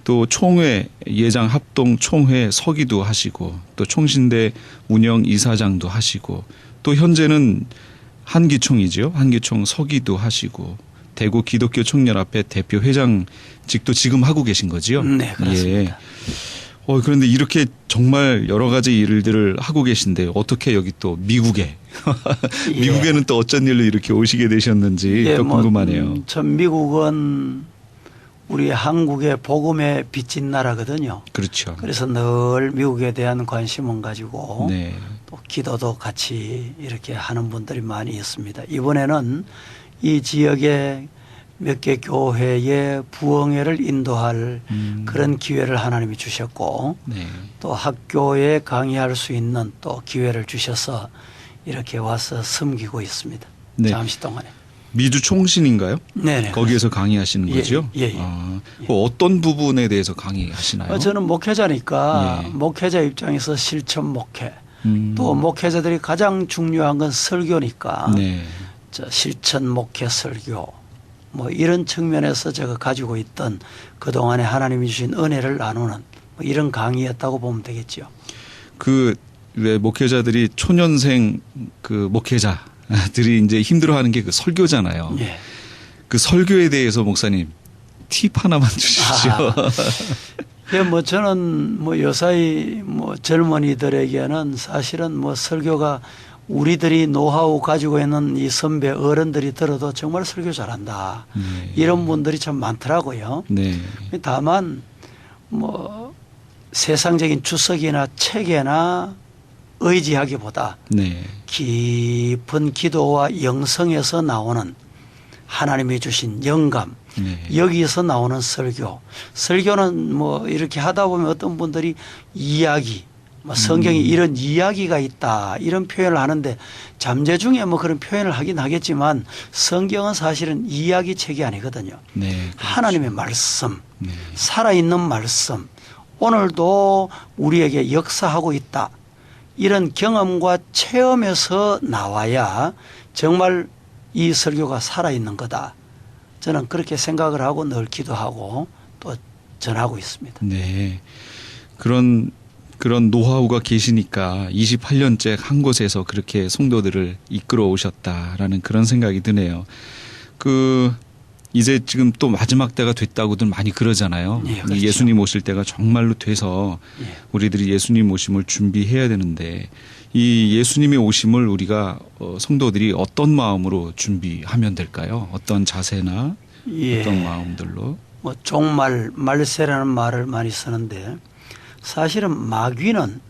또 총회 예장 합동 총회 서기도 하시고 또 총신대 운영 이사장도 하시고 또 현재는 한기총이죠. 한기총 서기도 하시고 대구 기독교 총연합회 대표 회장직도 지금 하고 계신 거지요? 네, 그렇습니다. 예. 그런데 이렇게 정말 여러 가지 일들을 하고 계신데 어떻게 여기 또 미국에 예. 미국에는 또 어쩐 일로 이렇게 오시게 되셨는지 예, 또 궁금하네요. 전 미국은 우리 한국의 복음에 빚진 나라거든요. 그렇죠. 그래서 늘 미국에 대한 관심은 가지고 네. 또 기도도 같이 이렇게 하는 분들이 많이 있습니다. 이번에는 이 지역의 몇 개 교회의 부흥회를 인도할 그런 기회를 하나님이 주셨고 네. 또 학교에 강의할 수 있는 또 기회를 주셔서 이렇게 와서 섬기고 있습니다. 네. 잠시 동안에. 미주 총신인가요? 네네. 거기에서 강의하시는 예, 거죠? 예, 예. 그 어떤 부분에 대해서 강의하시나요? 저는 목회자니까 예. 목회자 입장에서 실천 목회 음. 또 목회자들이 가장 중요한 건 설교니까 네. 실천 목회 설교 이런 측면에서 제가 가지고 있던 그동안에 하나님이 주신 은혜를 나누는 이런 강의였다고 보면 되겠죠. 왜 목회자들이 초년생 그 목회자들이 이제 힘들어하는 게 그 설교잖아요. 예. 그 설교에 대해서 목사님 팁 하나만 주시죠. 저는 요사이 젊은이들에게는 사실은 사실은 우리들이 노하우 가지고 있는 이 선배 어른들이 들어도 정말 설교 잘한다. 네. 이런 분들이 참 많더라고요. 네. 다만 세상적인 주석이나 책에나 의지하기보다 네. 깊은 기도와 영성에서 나오는 하나님이 주신 영감, 네. 여기서 나오는 설교. 설교는 이렇게 하다 보면 어떤 분들이 이야기, 성경에 이런 이야기가 있다 이런 표현을 하는데 잠재 중에 그런 표현을 하긴 하겠지만 성경은 사실은 이야기 책이 아니거든요. 네. 그렇죠. 하나님의 말씀, 네. 살아있는 말씀, 오늘도 우리에게 역사하고 있다. 이런 경험과 체험에서 나와야 정말 이 설교가 살아있는 거다. 저는 그렇게 생각을 하고 늘 기도하고 또 전하고 있습니다. 네. 그런 노하우가 계시니까 28년째 한 곳에서 그렇게 성도들을 이끌어 오셨다라는 그런 생각이 드네요. 이제 지금 또 마지막 때가 됐다고들 많이 그러잖아요. 예, 그렇죠. 예수님 오실 때가 정말로 돼서 예. 우리들이 예수님 오심을 준비해야 되는데 이 예수님의 오심을 우리가 성도들이 어떤 마음으로 준비하면 될까요? 어떤 자세나 예. 어떤 마음들로? 뭐 종말, 말세라는 말을 많이 쓰는데 사실은 마귀는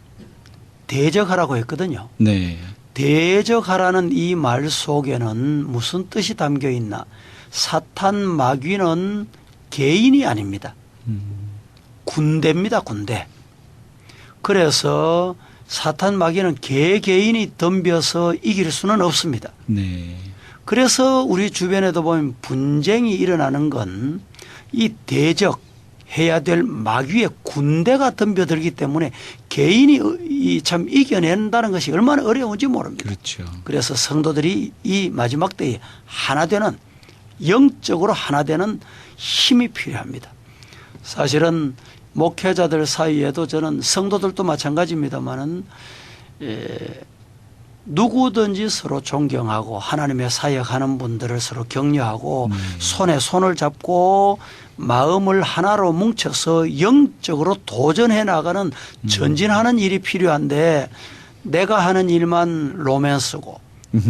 대적하라고 했거든요. 네. 대적하라는 이 말 속에는 무슨 뜻이 담겨 있나? 사탄 마귀는 개인이 아닙니다. 군대입니다, 군대. 그래서 사탄 마귀는 개개인이 덤벼서 이길 수는 없습니다. 네. 그래서 우리 주변에도 보면 분쟁이 일어나는 건 이 대적 해야 될 마귀의 군대가 덤벼들기 때문에 개인이 참 이겨낸다는 것이 얼마나 어려운지 모릅니다. 그렇죠. 그래서 성도들이 이 마지막 때에 하나 되는 영적으로 하나 되는 힘이 필요합니다. 사실은 목회자들 사이에도 저는 성도들도 마찬가지입니다만은 누구든지 서로 존경하고 하나님의 사역하는 분들을 서로 격려하고 손에 손을 잡고 마음을 하나로 뭉쳐서 영적으로 도전해 나가는 전진하는 일이 필요한데 내가 하는 일만 로맨스고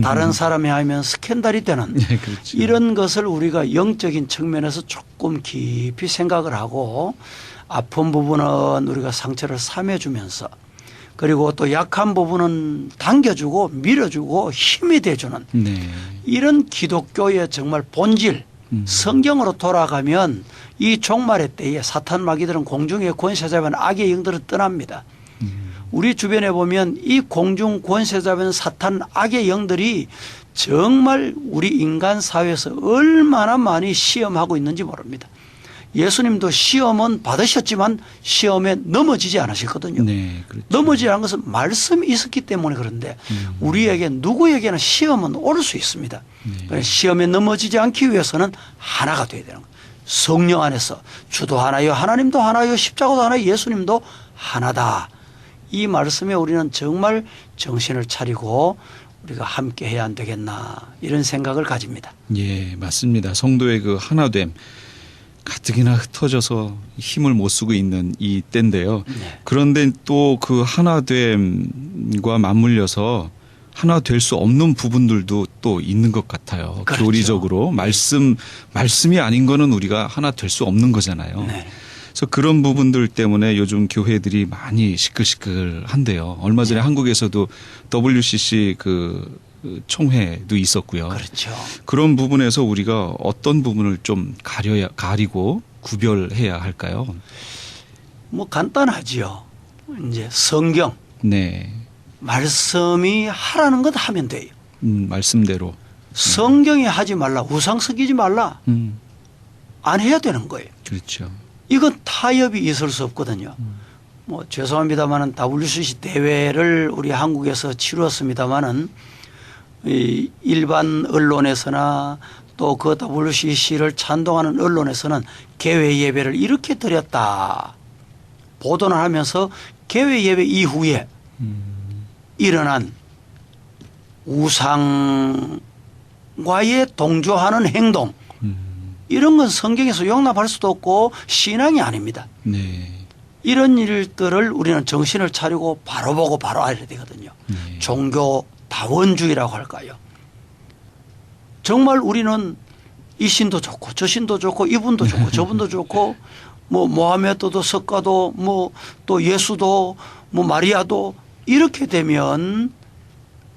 다른 사람이 하면 스캔들이 되는 네, 그렇죠. 이런 것을 우리가 영적인 측면에서 조금 깊이 생각을 하고 아픈 부분은 우리가 상처를 삼해주면서 그리고 또 약한 부분은 당겨주고 밀어주고 힘이 돼주는 네. 이런 기독교의 정말 본질 성경으로 돌아가면 이 종말의 때에 사탄 마귀들은 공중의 권세 잡은 악의 영들을 떠납니다. 우리 주변에 보면 이 공중 권세 잡은 사탄 악의 영들이 정말 우리 인간 사회에서 얼마나 많이 시험하고 있는지 모릅니다. 예수님도 시험은 받으셨지만 시험에 넘어지지 않으셨거든요. 네, 그렇죠. 넘어지지 않은 것은 말씀이 있었기 때문에 그런데 우리에게 누구에게나 시험은 올 수 있습니다. 그래서 시험에 넘어지지 않기 위해서는 하나가 돼야 되는 거예요. 성령 안에서 주도 하나요, 하나님도 하나요, 십자가도 하나요, 예수님도 하나다. 이 말씀에 우리는 정말 정신을 차리고 우리가 함께 해야 안 되겠나 이런 생각을 가집니다. 예, 맞습니다. 성도의 그 하나됨 가뜩이나 흩어져서 힘을 못 쓰고 있는 이 때인데요. 네. 그런데 또 그 하나됨과 맞물려서 하나 될 수 없는 부분들도 또 있는 것 같아요. 그렇죠. 교리적으로 말씀이 아닌 거는 우리가 하나 될 수 없는 거잖아요. 네. 그래서 그런 부분들 때문에 요즘 교회들이 많이 시끌시끌한데요. 얼마 전에 한국에서도 WCC 그 총회도 있었고요. 그렇죠. 그런 부분에서 우리가 어떤 부분을 좀 가리고 구별해야 할까요? 뭐 간단하지요. 이제 성경 네. 말씀이 하라는 것 하면 돼요. 말씀대로. 성경이 하지 말라, 우상 섬기지 말라 안 해야 되는 거예요. 그렇죠. 이건 타협이 있을 수 없거든요. 뭐 죄송합니다만은 WCC 대회를 우리 한국에서 치루었습니다만은 이 일반 언론에서나 또 그 WCC를 찬동하는 언론에서는 개회 예배를 이렇게 드렸다 보도를 하면서 개회 예배 이후에 일어난 우상과의 동조하는 행동 이런 건 성경에서 용납할 수도 없고 신앙이 아닙니다. 네. 이런 일들을 우리는 정신을 차리고 바로 보고 바로 알아야 되거든요. 네. 종교 다원주의라고 할까요? 정말 우리는 이 신도 좋고 저 신도 좋고 이분도 좋고 저분도 좋고 뭐 모하메드도 석가도 뭐 또 예수도 뭐 마리아도 이렇게 되면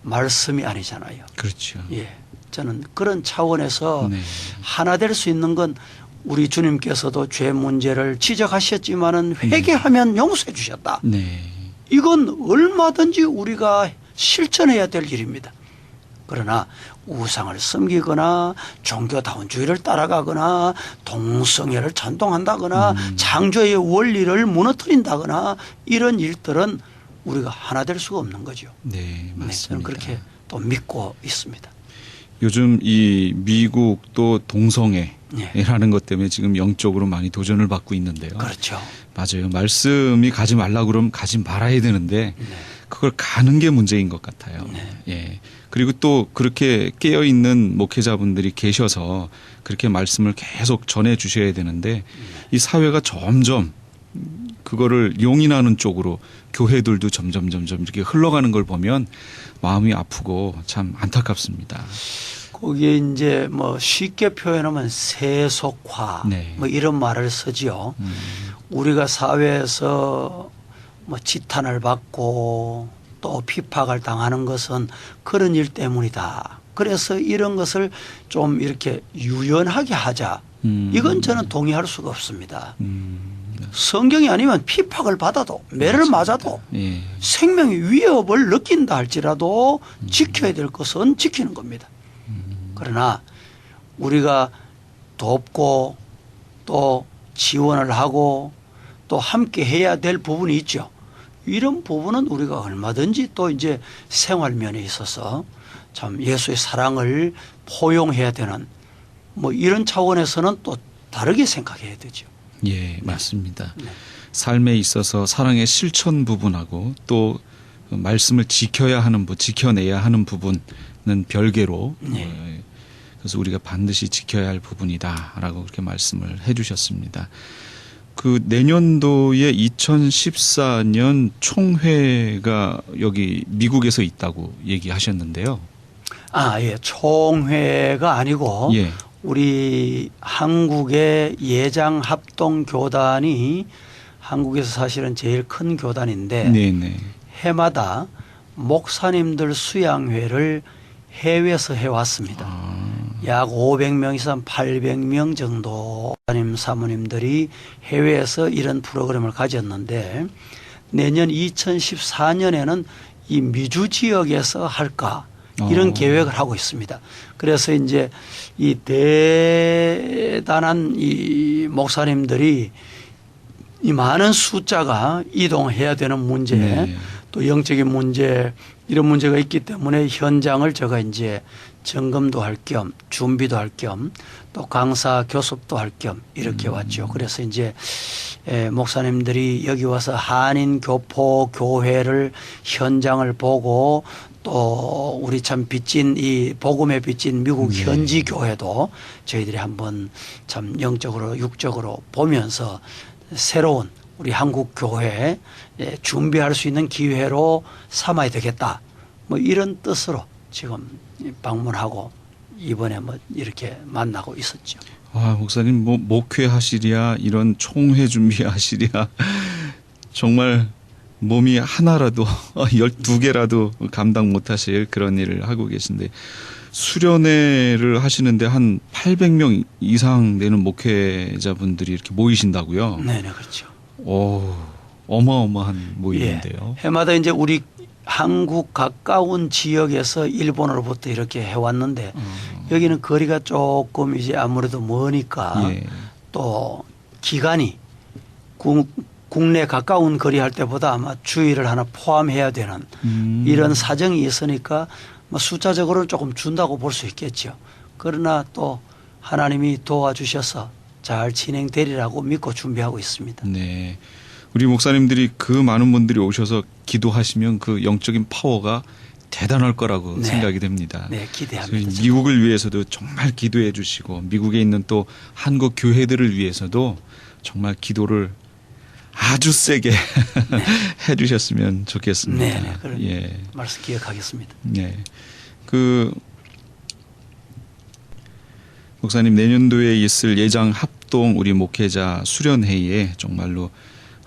말씀이 아니잖아요. 그렇죠. 예. 저는 그런 차원에서 네. 하나 될 수 있는 건 우리 주님께서도 죄 문제를 지적하셨지만은 회개하면 용서해 주셨다. 네. 이건 얼마든지 우리가 실천해야 될 일입니다. 그러나 우상을 섬기거나 종교다원주의를 따라가거나 동성애를 찬동한다거나 창조의 원리를 무너뜨린다거나 이런 일들은 우리가 하나 될 수가 없는 거죠. 네, 네, 저는 맞습니다. 그렇게 또 믿고 있습니다. 요즘 이 미국 또 동성애라는 네. 것 때문에 지금 영적으로 많이 도전을 받고 있는데요. 그렇죠. 맞아요. 말씀이 가지 말라 그러면 가지 말아야 되는데 네. 그걸 가는 게 문제인 것 같아요. 네. 예. 그리고 또 그렇게 깨어 있는 목회자분들이 계셔서 그렇게 말씀을 계속 전해 주셔야 되는데 이 사회가 점점 그거를 용인하는 쪽으로 교회들도 점점 이렇게 흘러가는 걸 보면 마음이 아프고 참 안타깝습니다. 거기에 이제 뭐 쉽게 표현하면 세속화 네. 뭐 이런 말을 쓰지요. 우리가 사회에서 뭐 지탄을 받고 또 핍박을 당하는 것은 그런 일 때문이다. 그래서 이런 것을 좀 이렇게 유연하게 하자. 이건 저는 동의할 수가 없습니다. 성경이 아니면 핍박을 받아도 매를 맞아도 예. 생명의 위협을 느낀다 할지라도 지켜야 될 것은 지키는 겁니다. 그러나 우리가 돕고 또 지원을 하고 또 함께 해야 될 부분이 있죠. 이런 부분은 우리가 얼마든지 또 이제 생활면에 있어서 참 예수의 사랑을 포용해야 되는 뭐 이런 차원에서는 또 다르게 생각해야 되죠. 예, 맞습니다. 네. 삶에 있어서 사랑의 실천 부분하고 또 말씀을 지켜야 하는 지켜내야 하는 부분은 별개로 네. 그래서 우리가 반드시 지켜야 할 부분이다라고 그렇게 말씀을 해주셨습니다. 그 내년도에 2014년 총회가 여기 미국에서 있다고 얘기하셨는데요. 아, 예. 총회가 아니고 예. 우리 한국의 예장합동교단이 한국에서 사실은 제일 큰 교단인데 네네. 해마다 목사님들 수양회를 해외에서 해왔습니다. 약 500명 이상 800명 정도 목사님 사모님들이 해외에서 이런 프로그램을 가졌는데 내년 2014년에는 이 미주 지역에서 할까 이런 계획을 하고 있습니다. 그래서 이제 이 대단한 이 목사님들이 이 많은 숫자가 이동해야 되는 문제, 네. 또 영적인 문제 이런 문제가 있기 때문에 현장을 제가 이제 점검도 할 겸 준비도 할 겸 또 강사 교습도 할 겸 이렇게 왔죠. 그래서 이제 목사님들이 여기 와서 한인 교포 교회를 현장을 보고 또 우리 참 빚진 이 복음에 빚진 미국 현지 교회도 저희들이 한번 참 영적으로 육적으로 보면서 새로운 우리 한국 교회에 준비할 수 있는 기회로 삼아야 되겠다. 뭐 이런 뜻으로 지금 방문하고 이번에 뭐 이렇게 만나고 있었죠. 아, 목사님 뭐 목회하시랴 이런 총회 준비하시랴 정말 몸이 하나라도 12개라도 감당 못하실 그런 일을 하고 계신데 수련회를 하시는데 한 800명 이상 되는 목회자분들이 이렇게 모이신다고요? 네네 그렇죠. 오, 어마어마한 모임인데요. 예, 해마다 이제 우리 한국 가까운 지역에서 일본으로부터 이렇게 해왔는데 여기는 거리가 조금 이제 아무래도 머니까 예. 또 기간이 국내 가까운 거리 할 때보다 아마 주의를 하나 포함해야 되는 이런 사정이 있으니까 뭐 숫자적으로는 조금 준다고 볼 수 있겠죠. 그러나 또 하나님이 도와주셔서 잘 진행되리라고 믿고 준비하고 있습니다. 네. 우리 목사님들이 그 많은 분들이 오셔서 기도하시면 그 영적인 파워가 대단할 거라고 네. 생각이 됩니다. 네, 기대합니다. 저희 미국을 위해서도 정말 기도해 주시고 미국에 있는 또 한국 교회들을 위해서도 정말 기도를 아주 세게 네. 해 주셨으면 좋겠습니다. 네, 네. 그런 예. 말씀 기억하겠습니다. 네. 그 목사님 내년도에 있을 예장 합동 우리 목회자 수련회의에 정말로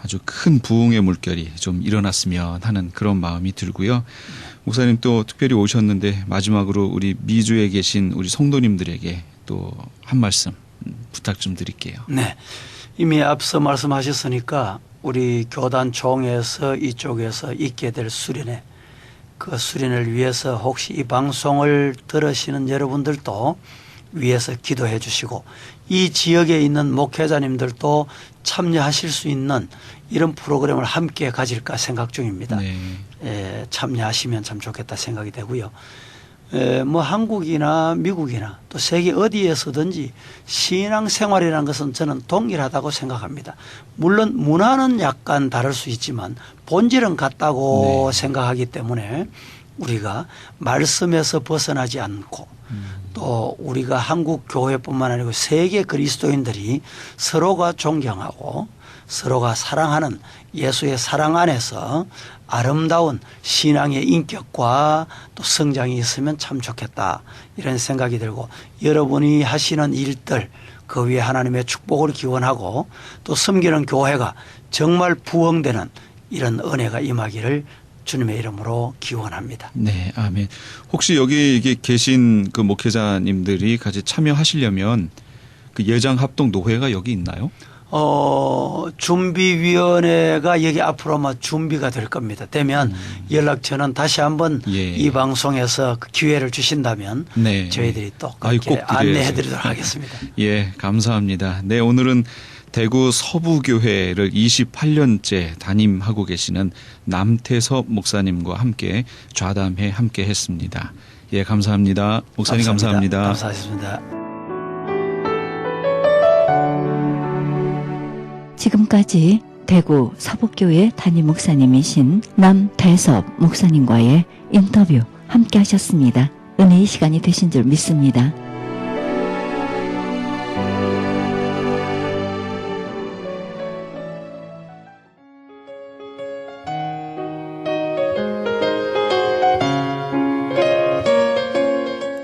아주 큰 부흥의 물결이 좀 일어났으면 하는 그런 마음이 들고요. 목사님 또 특별히 오셨는데 마지막으로 우리 미주에 계신 우리 성도님들에게 또 한 말씀 부탁 좀 드릴게요. 네. 이미 앞서 말씀하셨으니까 우리 교단 총회에서 이쪽에서 있게 될 수련회 그 수련을 위해서 혹시 이 방송을 들으시는 여러분들도 위해서 기도해 주시고 이 지역에 있는 목회자님들도 참여하실 수 있는 이런 프로그램을 함께 가질까 생각 중입니다. 네. 참여하시면 참 좋겠다 생각이 되고요. 뭐 한국이나 미국이나 또 세계 어디에서든지 신앙생활이라는 것은 저는 동일하다고 생각합니다. 물론 문화는 약간 다를 수 있지만 본질은 같다고 생각하기 때문에 우리가 말씀에서 벗어나지 않고 또 우리가 한국 교회뿐만 아니고 세계 그리스도인들이 서로가 존경하고 서로가 사랑하는 예수의 사랑 안에서 아름다운 신앙의 인격과 또 성장이 있으면 참 좋겠다 이런 생각이 들고 여러분이 하시는 일들 그 위에 하나님의 축복을 기원하고 또 섬기는 교회가 정말 부흥되는 이런 은혜가 임하기를 주님의 이름으로 기원합니다. 네, 아멘. 혹시 여기 계신 그 목회자님들이 같이 참여하시려면 그 예장 합동 노회가 여기 있나요? 준비위원회가 여기 앞으로 아마 준비가 될 겁니다. 되면 연락처는 다시 한번 이 방송에서 그 기회를 주신다면 저희들이 또 그렇게 안내해 드리도록 하겠습니다. 예, 감사합니다. 네, 오늘은 대구 서부교회를 28년째 담임하고 계시는 남태섭 목사님과 함께 좌담회 함께 했습니다. 예, 감사합니다. 목사님 감사합니다. 감사합니다. 지금까지 대구 서북교회 담임 목사님이신 남태섭 목사님과의 인터뷰 함께 하셨습니다. 은혜의 시간이 되신 줄 믿습니다.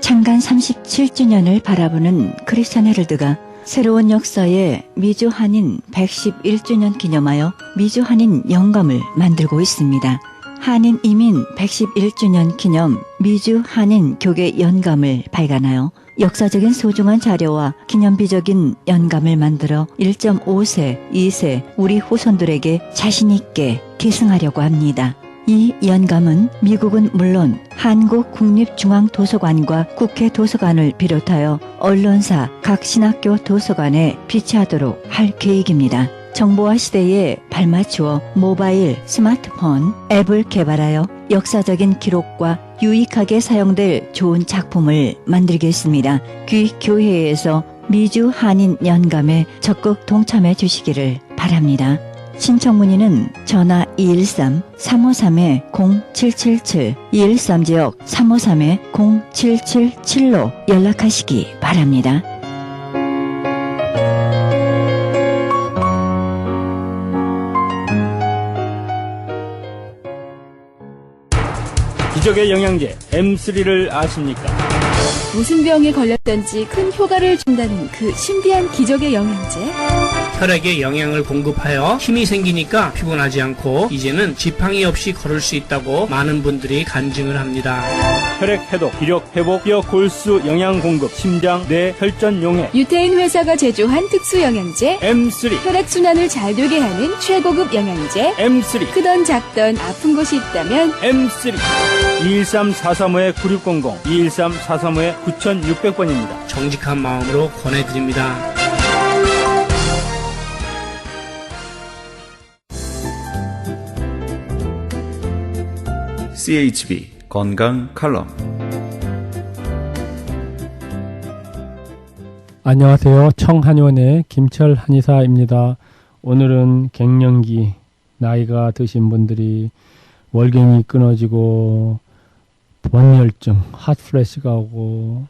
창간 37주년을 바라보는 크리스천 헤럴드가 새로운 역사의 미주 한인 111주년 기념하여 미주 한인 영감을 만들고 있습니다. 한인 이민 111주년 기념 미주 한인 교계 연감을 발간하여 역사적인 소중한 자료와 기념비적인 연감을 만들어 1.5세, 2세 우리 후손들에게 자신있게 계승하려고 합니다. 이 연감은 미국은 물론 한국국립중앙도서관과 국회도서관을 비롯하여 언론사, 각 신학교 도서관에 비치하도록 할 계획입니다. 정보화 시대에 발맞추어 모바일, 스마트폰, 앱을 개발하여 역사적인 기록과 유익하게 사용될 좋은 작품을 만들겠습니다. 귀교회에서 미주 한인 연감에 적극 동참해 주시기를 바랍니다. 신청 문의는 전화 213-353-0777, 213지역 353-0777로 연락하시기 바랍니다. 기적의 영양제 M3를 아십니까? 무슨 병에 걸렸던지 큰 효과를 준다는 그 신비한 기적의 영양제. 혈액에 영양을 공급하여 힘이 생기니까 피곤하지 않고 이제는 지팡이 없이 걸을 수 있다고 많은 분들이 간증을 합니다. 혈액 해독, 기력 회복, 뼈 골수 영양 공급, 심장, 뇌, 혈전 용해. 유태인 회사가 제조한 특수 영양제 M3. 혈액 순환을 잘 되게 하는 최고급 영양제. M3. 크던 작던 아픈 곳이 있다면 M3. 213-435-9600, 213-435-9600번입니다. 정직한 마음으로 권해드립니다. CHB 건강 칼럼. 안녕하세요. 청한의원의 김철 한의사입니다. 오늘은 갱년기 나이가 드신 분들이 월경이 끊어지고 번열증, 핫플래시가 오고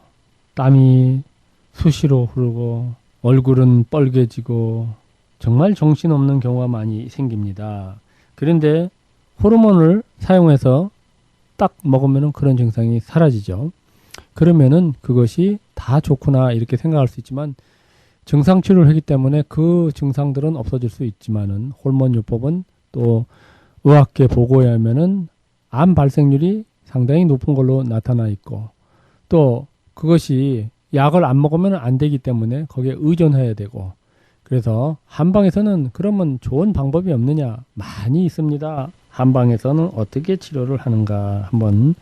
땀이 수시로 흐르고 얼굴은 빨개지고 정말 정신없는 경우가 많이 생깁니다. 그런데 호르몬을 사용해서 딱 먹으면 그런 증상이 사라지죠. 그러면은 그것이 다 좋구나 이렇게 생각할 수 있지만 증상 치료를 하기 때문에 그 증상들은 없어질 수 있지만은 호르몬요법은 또 의학계 보고에 하면은 암 발생률이 상당히 높은 걸로 나타나 있고 또 그것이 약을 안 먹으면 안 되기 때문에 거기에 의존해야 되고 그래서 한방에서는 그러면 좋은 방법이 없느냐 많이 있습니다. 한방에서는 어떻게 치료를 하는가 한번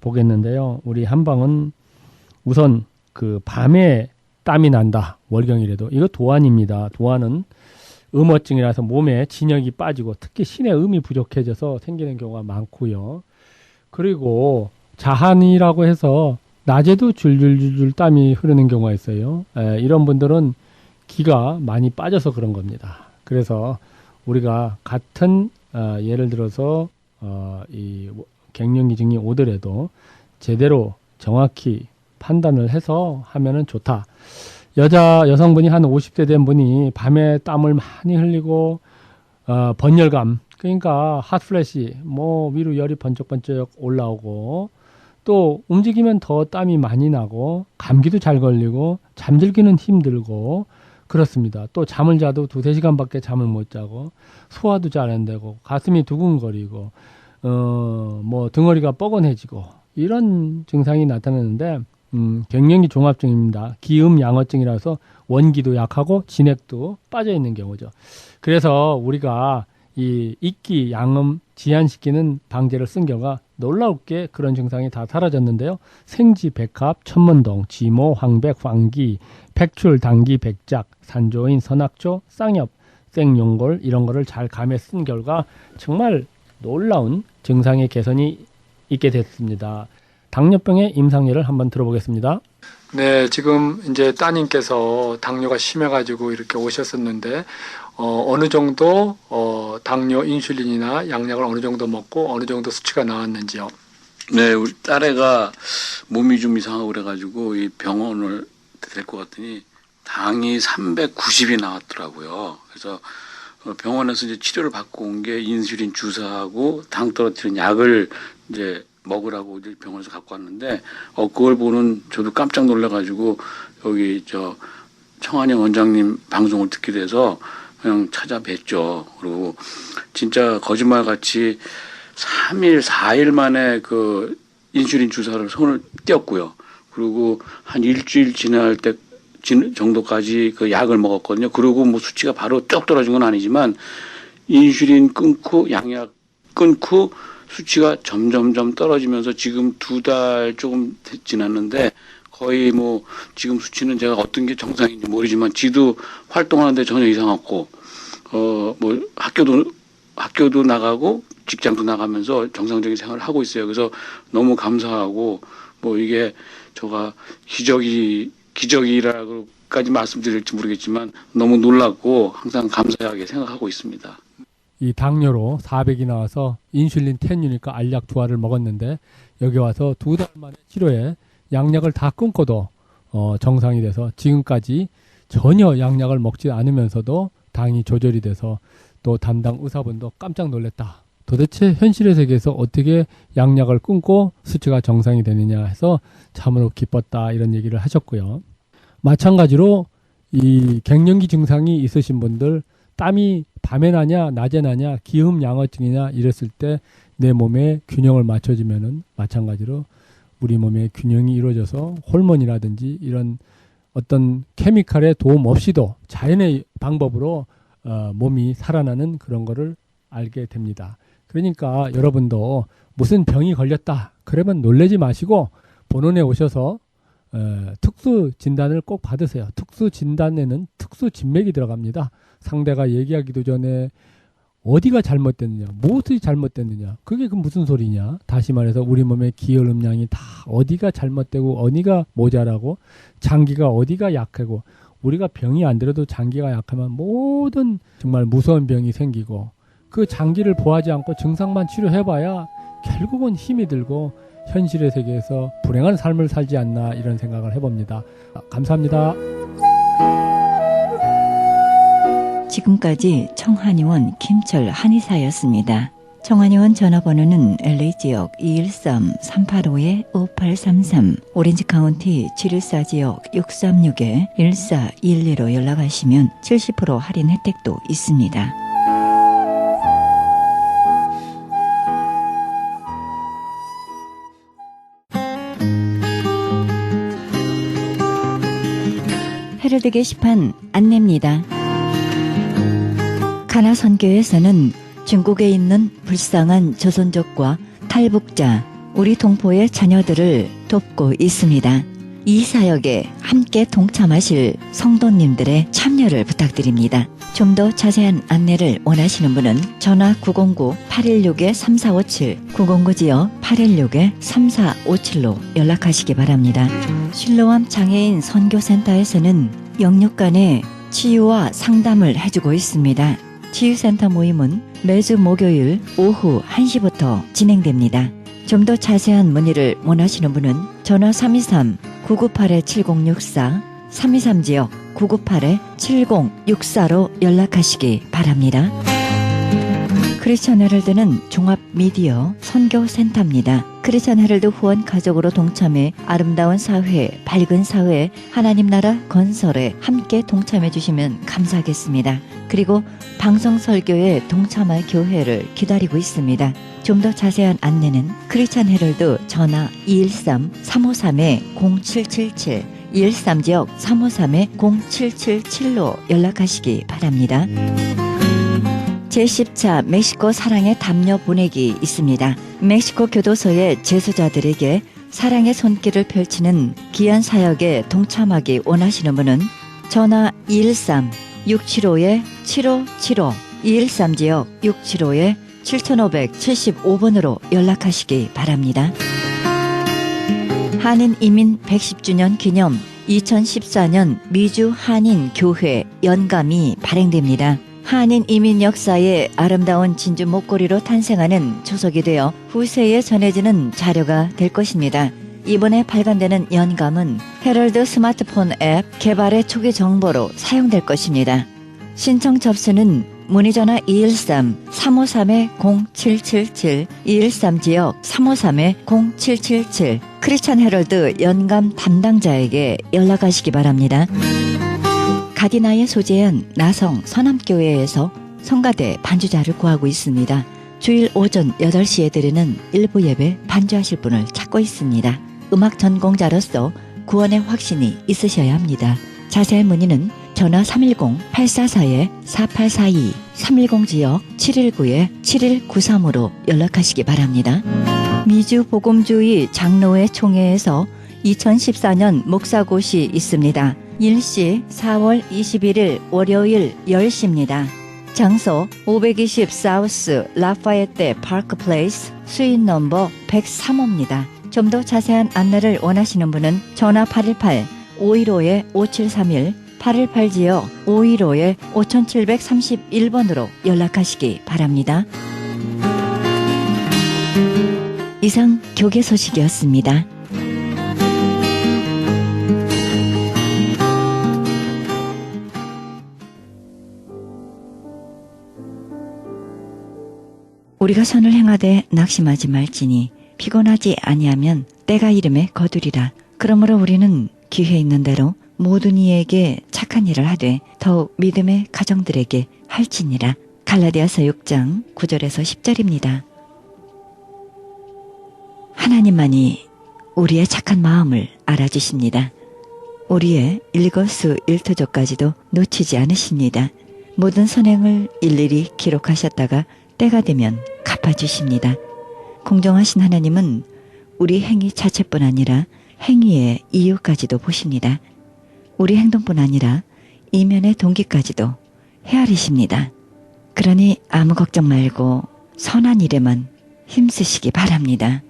보겠는데요. 우리 한방은 우선 그 밤에 땀이 난다. 월경이라도 이거 도안입니다. 도안은 음어증이라서 몸에 진역이 빠지고 특히 신의 음이 부족해져서 생기는 경우가 많고요. 그리고 자한이라고 해서 낮에도 줄줄줄 땀이 흐르는 경우가 있어요. 이런 분들은 기가 많이 빠져서 그런 겁니다. 그래서 우리가 같은 예를 들어서 이 갱년기 증이 오더라도 제대로 정확히 판단을 해서 하면은 좋다. 여성분이 한 50대 된 분이 밤에 땀을 많이 흘리고 번열감, 그러니까 핫플래시, 위로 열이 번쩍번쩍 올라오고 또 움직이면 더 땀이 많이 나고 감기도 잘 걸리고 잠들기는 힘들고 그렇습니다. 또 잠을 자도 2-3시간밖에 잠을 못 자고 소화도 잘 안 되고 가슴이 두근거리고 등허리가 뻐근해지고 이런 증상이 나타나는데 갱년기 종합증입니다. 기음양어증이라서 원기도 약하고 진액도 빠져 있는 경우죠. 그래서 우리가 이 익기, 양음, 지한시키는 방제를 쓴 결과 놀라울게 그런 증상이 다 사라졌는데요. 생지, 백합, 천문동, 지모, 황백, 황기, 백출, 당기, 백작, 산조인, 선악조, 쌍엽, 생용골 이런 거를 잘 감해 쓴 결과 정말 놀라운 증상의 개선이 있게 됐습니다. 당뇨병의 임상례를 한번 들어보겠습니다. 네, 지금 이제 따님께서 당뇨가 심해가지고 이렇게 오셨었는데 어느 정도 당뇨 인슐린이나 양약을 어느 정도 먹고 어느 정도 수치가 나왔는지요? 네, 우리 딸애가 몸이 좀 이상하고 그래가지고 이 병원을 데리고 갔더니 당이 390이 나왔더라고요. 그래서 병원에서 이제 치료를 받고 온 게 인슐린 주사하고 당 떨어뜨리는 약을 이제 먹으라고 이제 병원에서 갖고 왔는데 그걸 보는 저도 깜짝 놀라가지고 여기 청한영 원장님 방송을 듣게 돼서 그냥 찾아뵀죠. 그리고 진짜 거짓말같이 3일, 4일 만에 그 인슐린 주사를 손을 떼었고요. 그리고 한 일주일 지날 때 정도까지 그 약을 먹었거든요. 그리고 뭐 수치가 바로 쭉 떨어진 건 아니지만 인슐린 끊고 양약 끊고 수치가 점점점 떨어지면서 지금 2달 조금 지났는데 거의 뭐 지금 수치는 제가 어떤 게 정상인지 모르지만 지도 활동하는데 전혀 이상 없고 뭐 학교도 나가고 직장도 나가면서 정상적인 생활을 하고 있어요. 그래서 너무 감사하고 뭐 이게 제가 기적이라고까지 말씀드릴지 모르겠지만 너무 놀랍고 항상 감사하게 생각하고 있습니다. 이 당뇨로 400이 나와서 인슐린 10유니까 알약 2알을 먹었는데 여기 와서 2달 만에 치료에 양약을 다 끊고도 정상이 돼서 지금까지 전혀 양약을 먹지 않으면서도 당이 조절이 돼서 또 담당 의사분도 깜짝 놀랐다. 도대체 현실의 세계에서 어떻게 양약을 끊고 수치가 정상이 되느냐 해서 참으로 기뻤다 이런 얘기를 하셨고요. 마찬가지로 이 갱년기 증상이 있으신 분들 땀이 밤에 나냐 낮에 나냐 기음양어증이냐 이랬을 때 내 몸에 균형을 맞춰주면은 마찬가지로 우리 몸의 균형이 이루어져서 호르몬이라든지 이런 어떤 케미칼의 도움 없이도 자연의 방법으로 몸이 살아나는 그런 거를 알게 됩니다. 그러니까 여러분도 무슨 병이 걸렸다 그러면 놀라지 마시고 본원에 오셔서 특수 진단을 꼭 받으세요. 특수 진단에는 특수 진맥이 들어갑니다. 상대가 얘기하기도 전에 어디가 잘못됐느냐, 무엇이 잘못됐느냐, 그게 무슨 소리냐. 다시 말해서 우리 몸의 기혈음량이 다 어디가 잘못되고 어디가 모자라고 장기가 어디가 약하고 우리가 병이 안 들어도 장기가 약하면 모든 정말 무서운 병이 생기고 그 장기를 보하지 않고 증상만 치료해봐야 결국은 힘이 들고 현실의 세계에서 불행한 삶을 살지 않나 이런 생각을 해봅니다. 감사합니다. 지금까지 청한의원 김철 한의사였습니다. 청한의원 전화번호는 LA지역 213-385-5833, 오렌지카운티 714지역 636-1412로 연락하시면 70% 할인 혜택도 있습니다. 헤럴드 게시판 안내입니다. 가나선교에서는 중국에 있는 불쌍한 조선족과 탈북자, 우리 동포의 자녀들을 돕고 있습니다. 이 사역에 함께 동참하실 성도님들의 참여를 부탁드립니다. 좀 더 자세한 안내를 원하시는 분은 전화 909-816-3457, 909지역 816-3457로 연락하시기 바랍니다. 실로암 장애인 선교센터에서는 영육 간의 치유와 상담을 해주고 있습니다. 치유센터 모임은 매주 목요일 오후 1시부터 진행됩니다. 좀 더 자세한 문의를 원하시는 분은 전화 323-998-7064, 323지역 998-7064로 연락하시기 바랍니다. 크리스천 헤럴드는 종합 미디어 선교센터입니다. 크리스천 헤럴드 후원 가족으로 동참해 아름다운 사회, 밝은 사회, 하나님 나라 건설에 함께 동참해 주시면 감사하겠습니다. 그리고 방송 설교에 동참할 교회를 기다리고 있습니다. 좀 더 자세한 안내는 크리스천 헤럴드 전화 213-353-0777, 213지역 353-0777로 연락하시기 바랍니다. 제10차 멕시코 사랑의 담요 보내기 있습니다. 멕시코 교도소의 재수자들에게 사랑의 손길을 펼치는 귀한 사역에 동참하기 원하시는 분은 전화 213-675-7575, 213지역 675-7575번으로 연락하시기 바랍니다. 한인 이민 110주년 기념 2014년 미주 한인 교회 연감이 발행됩니다. 한인 이민 역사의 아름다운 진주 목걸이로 탄생하는 초석이 되어 후세에 전해지는 자료가 될 것입니다. 이번에 발간되는 연감은 헤럴드 스마트폰 앱 개발의 초기 정보로 사용될 것입니다. 신청 접수는 문의전화 213-353-0777, 213지역 353-0777, 크리스천 헤럴드 연감 담당자에게 연락하시기 바랍니다. 가디나에 소재한 나성 서남교회에서 성가대 반주자를 구하고 있습니다. 주일 오전 8시에 드리는 일부 예배 반주하실 분을 찾고 있습니다. 음악 전공자로서 구원의 확신이 있으셔야 합니다. 자세한 문의는 전화 310-844-4842, 310지역 719-7193으로 연락하시기 바랍니다. 미주 복음주의 장로회 총회에서 2014년 목사곳이 있습니다. 일시 4월 21일 월요일 10시입니다. 장소 520 사우스 라파에테 파크 플레이스 수인 넘버 103호입니다. 좀 더 자세한 안내를 원하시는 분은 전화 818-515-5731, 818지역 515-5731번으로 연락하시기 바랍니다. 이상 교계 소식이었습니다. 우리가 선을 행하되 낙심하지 말지니 피곤하지 아니하면 때가 이름에 거두리라. 그러므로 우리는 기회 있는 대로 모든 이에게 착한 일을 하되 더욱 믿음의 가정들에게 할지니라. 갈라디아서 6장 9절에서 10절입니다. 하나님만이 우리의 착한 마음을 알아주십니다. 우리의 일거수 일투족까지도 놓치지 않으십니다. 모든 선행을 일일이 기록하셨다가 때가 되면 갚아주십니다. 공정하신 하나님은 우리 행위 자체뿐 아니라 행위의 이유까지도 보십니다. 우리 행동뿐 아니라 이면의 동기까지도 헤아리십니다. 그러니 아무 걱정 말고 선한 일에만 힘쓰시기 바랍니다.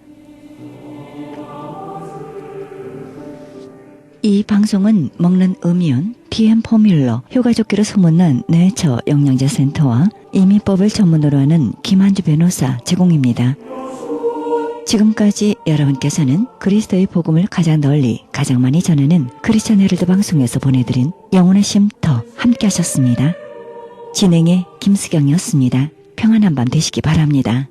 이 방송은 먹는 음이온 DM 포뮬러 효과좋기로 소문난 네이처 영양제 센터와 이민법을 전문으로 하는 김한주 변호사 제공입니다. 지금까지 여러분께서는 그리스도의 복음을 가장 널리 가장 많이 전하는 크리스천 헤럴드 방송에서 보내드린 영혼의 쉼터 함께 하셨습니다. 진행의 김수경이었습니다. 평안한 밤 되시기 바랍니다.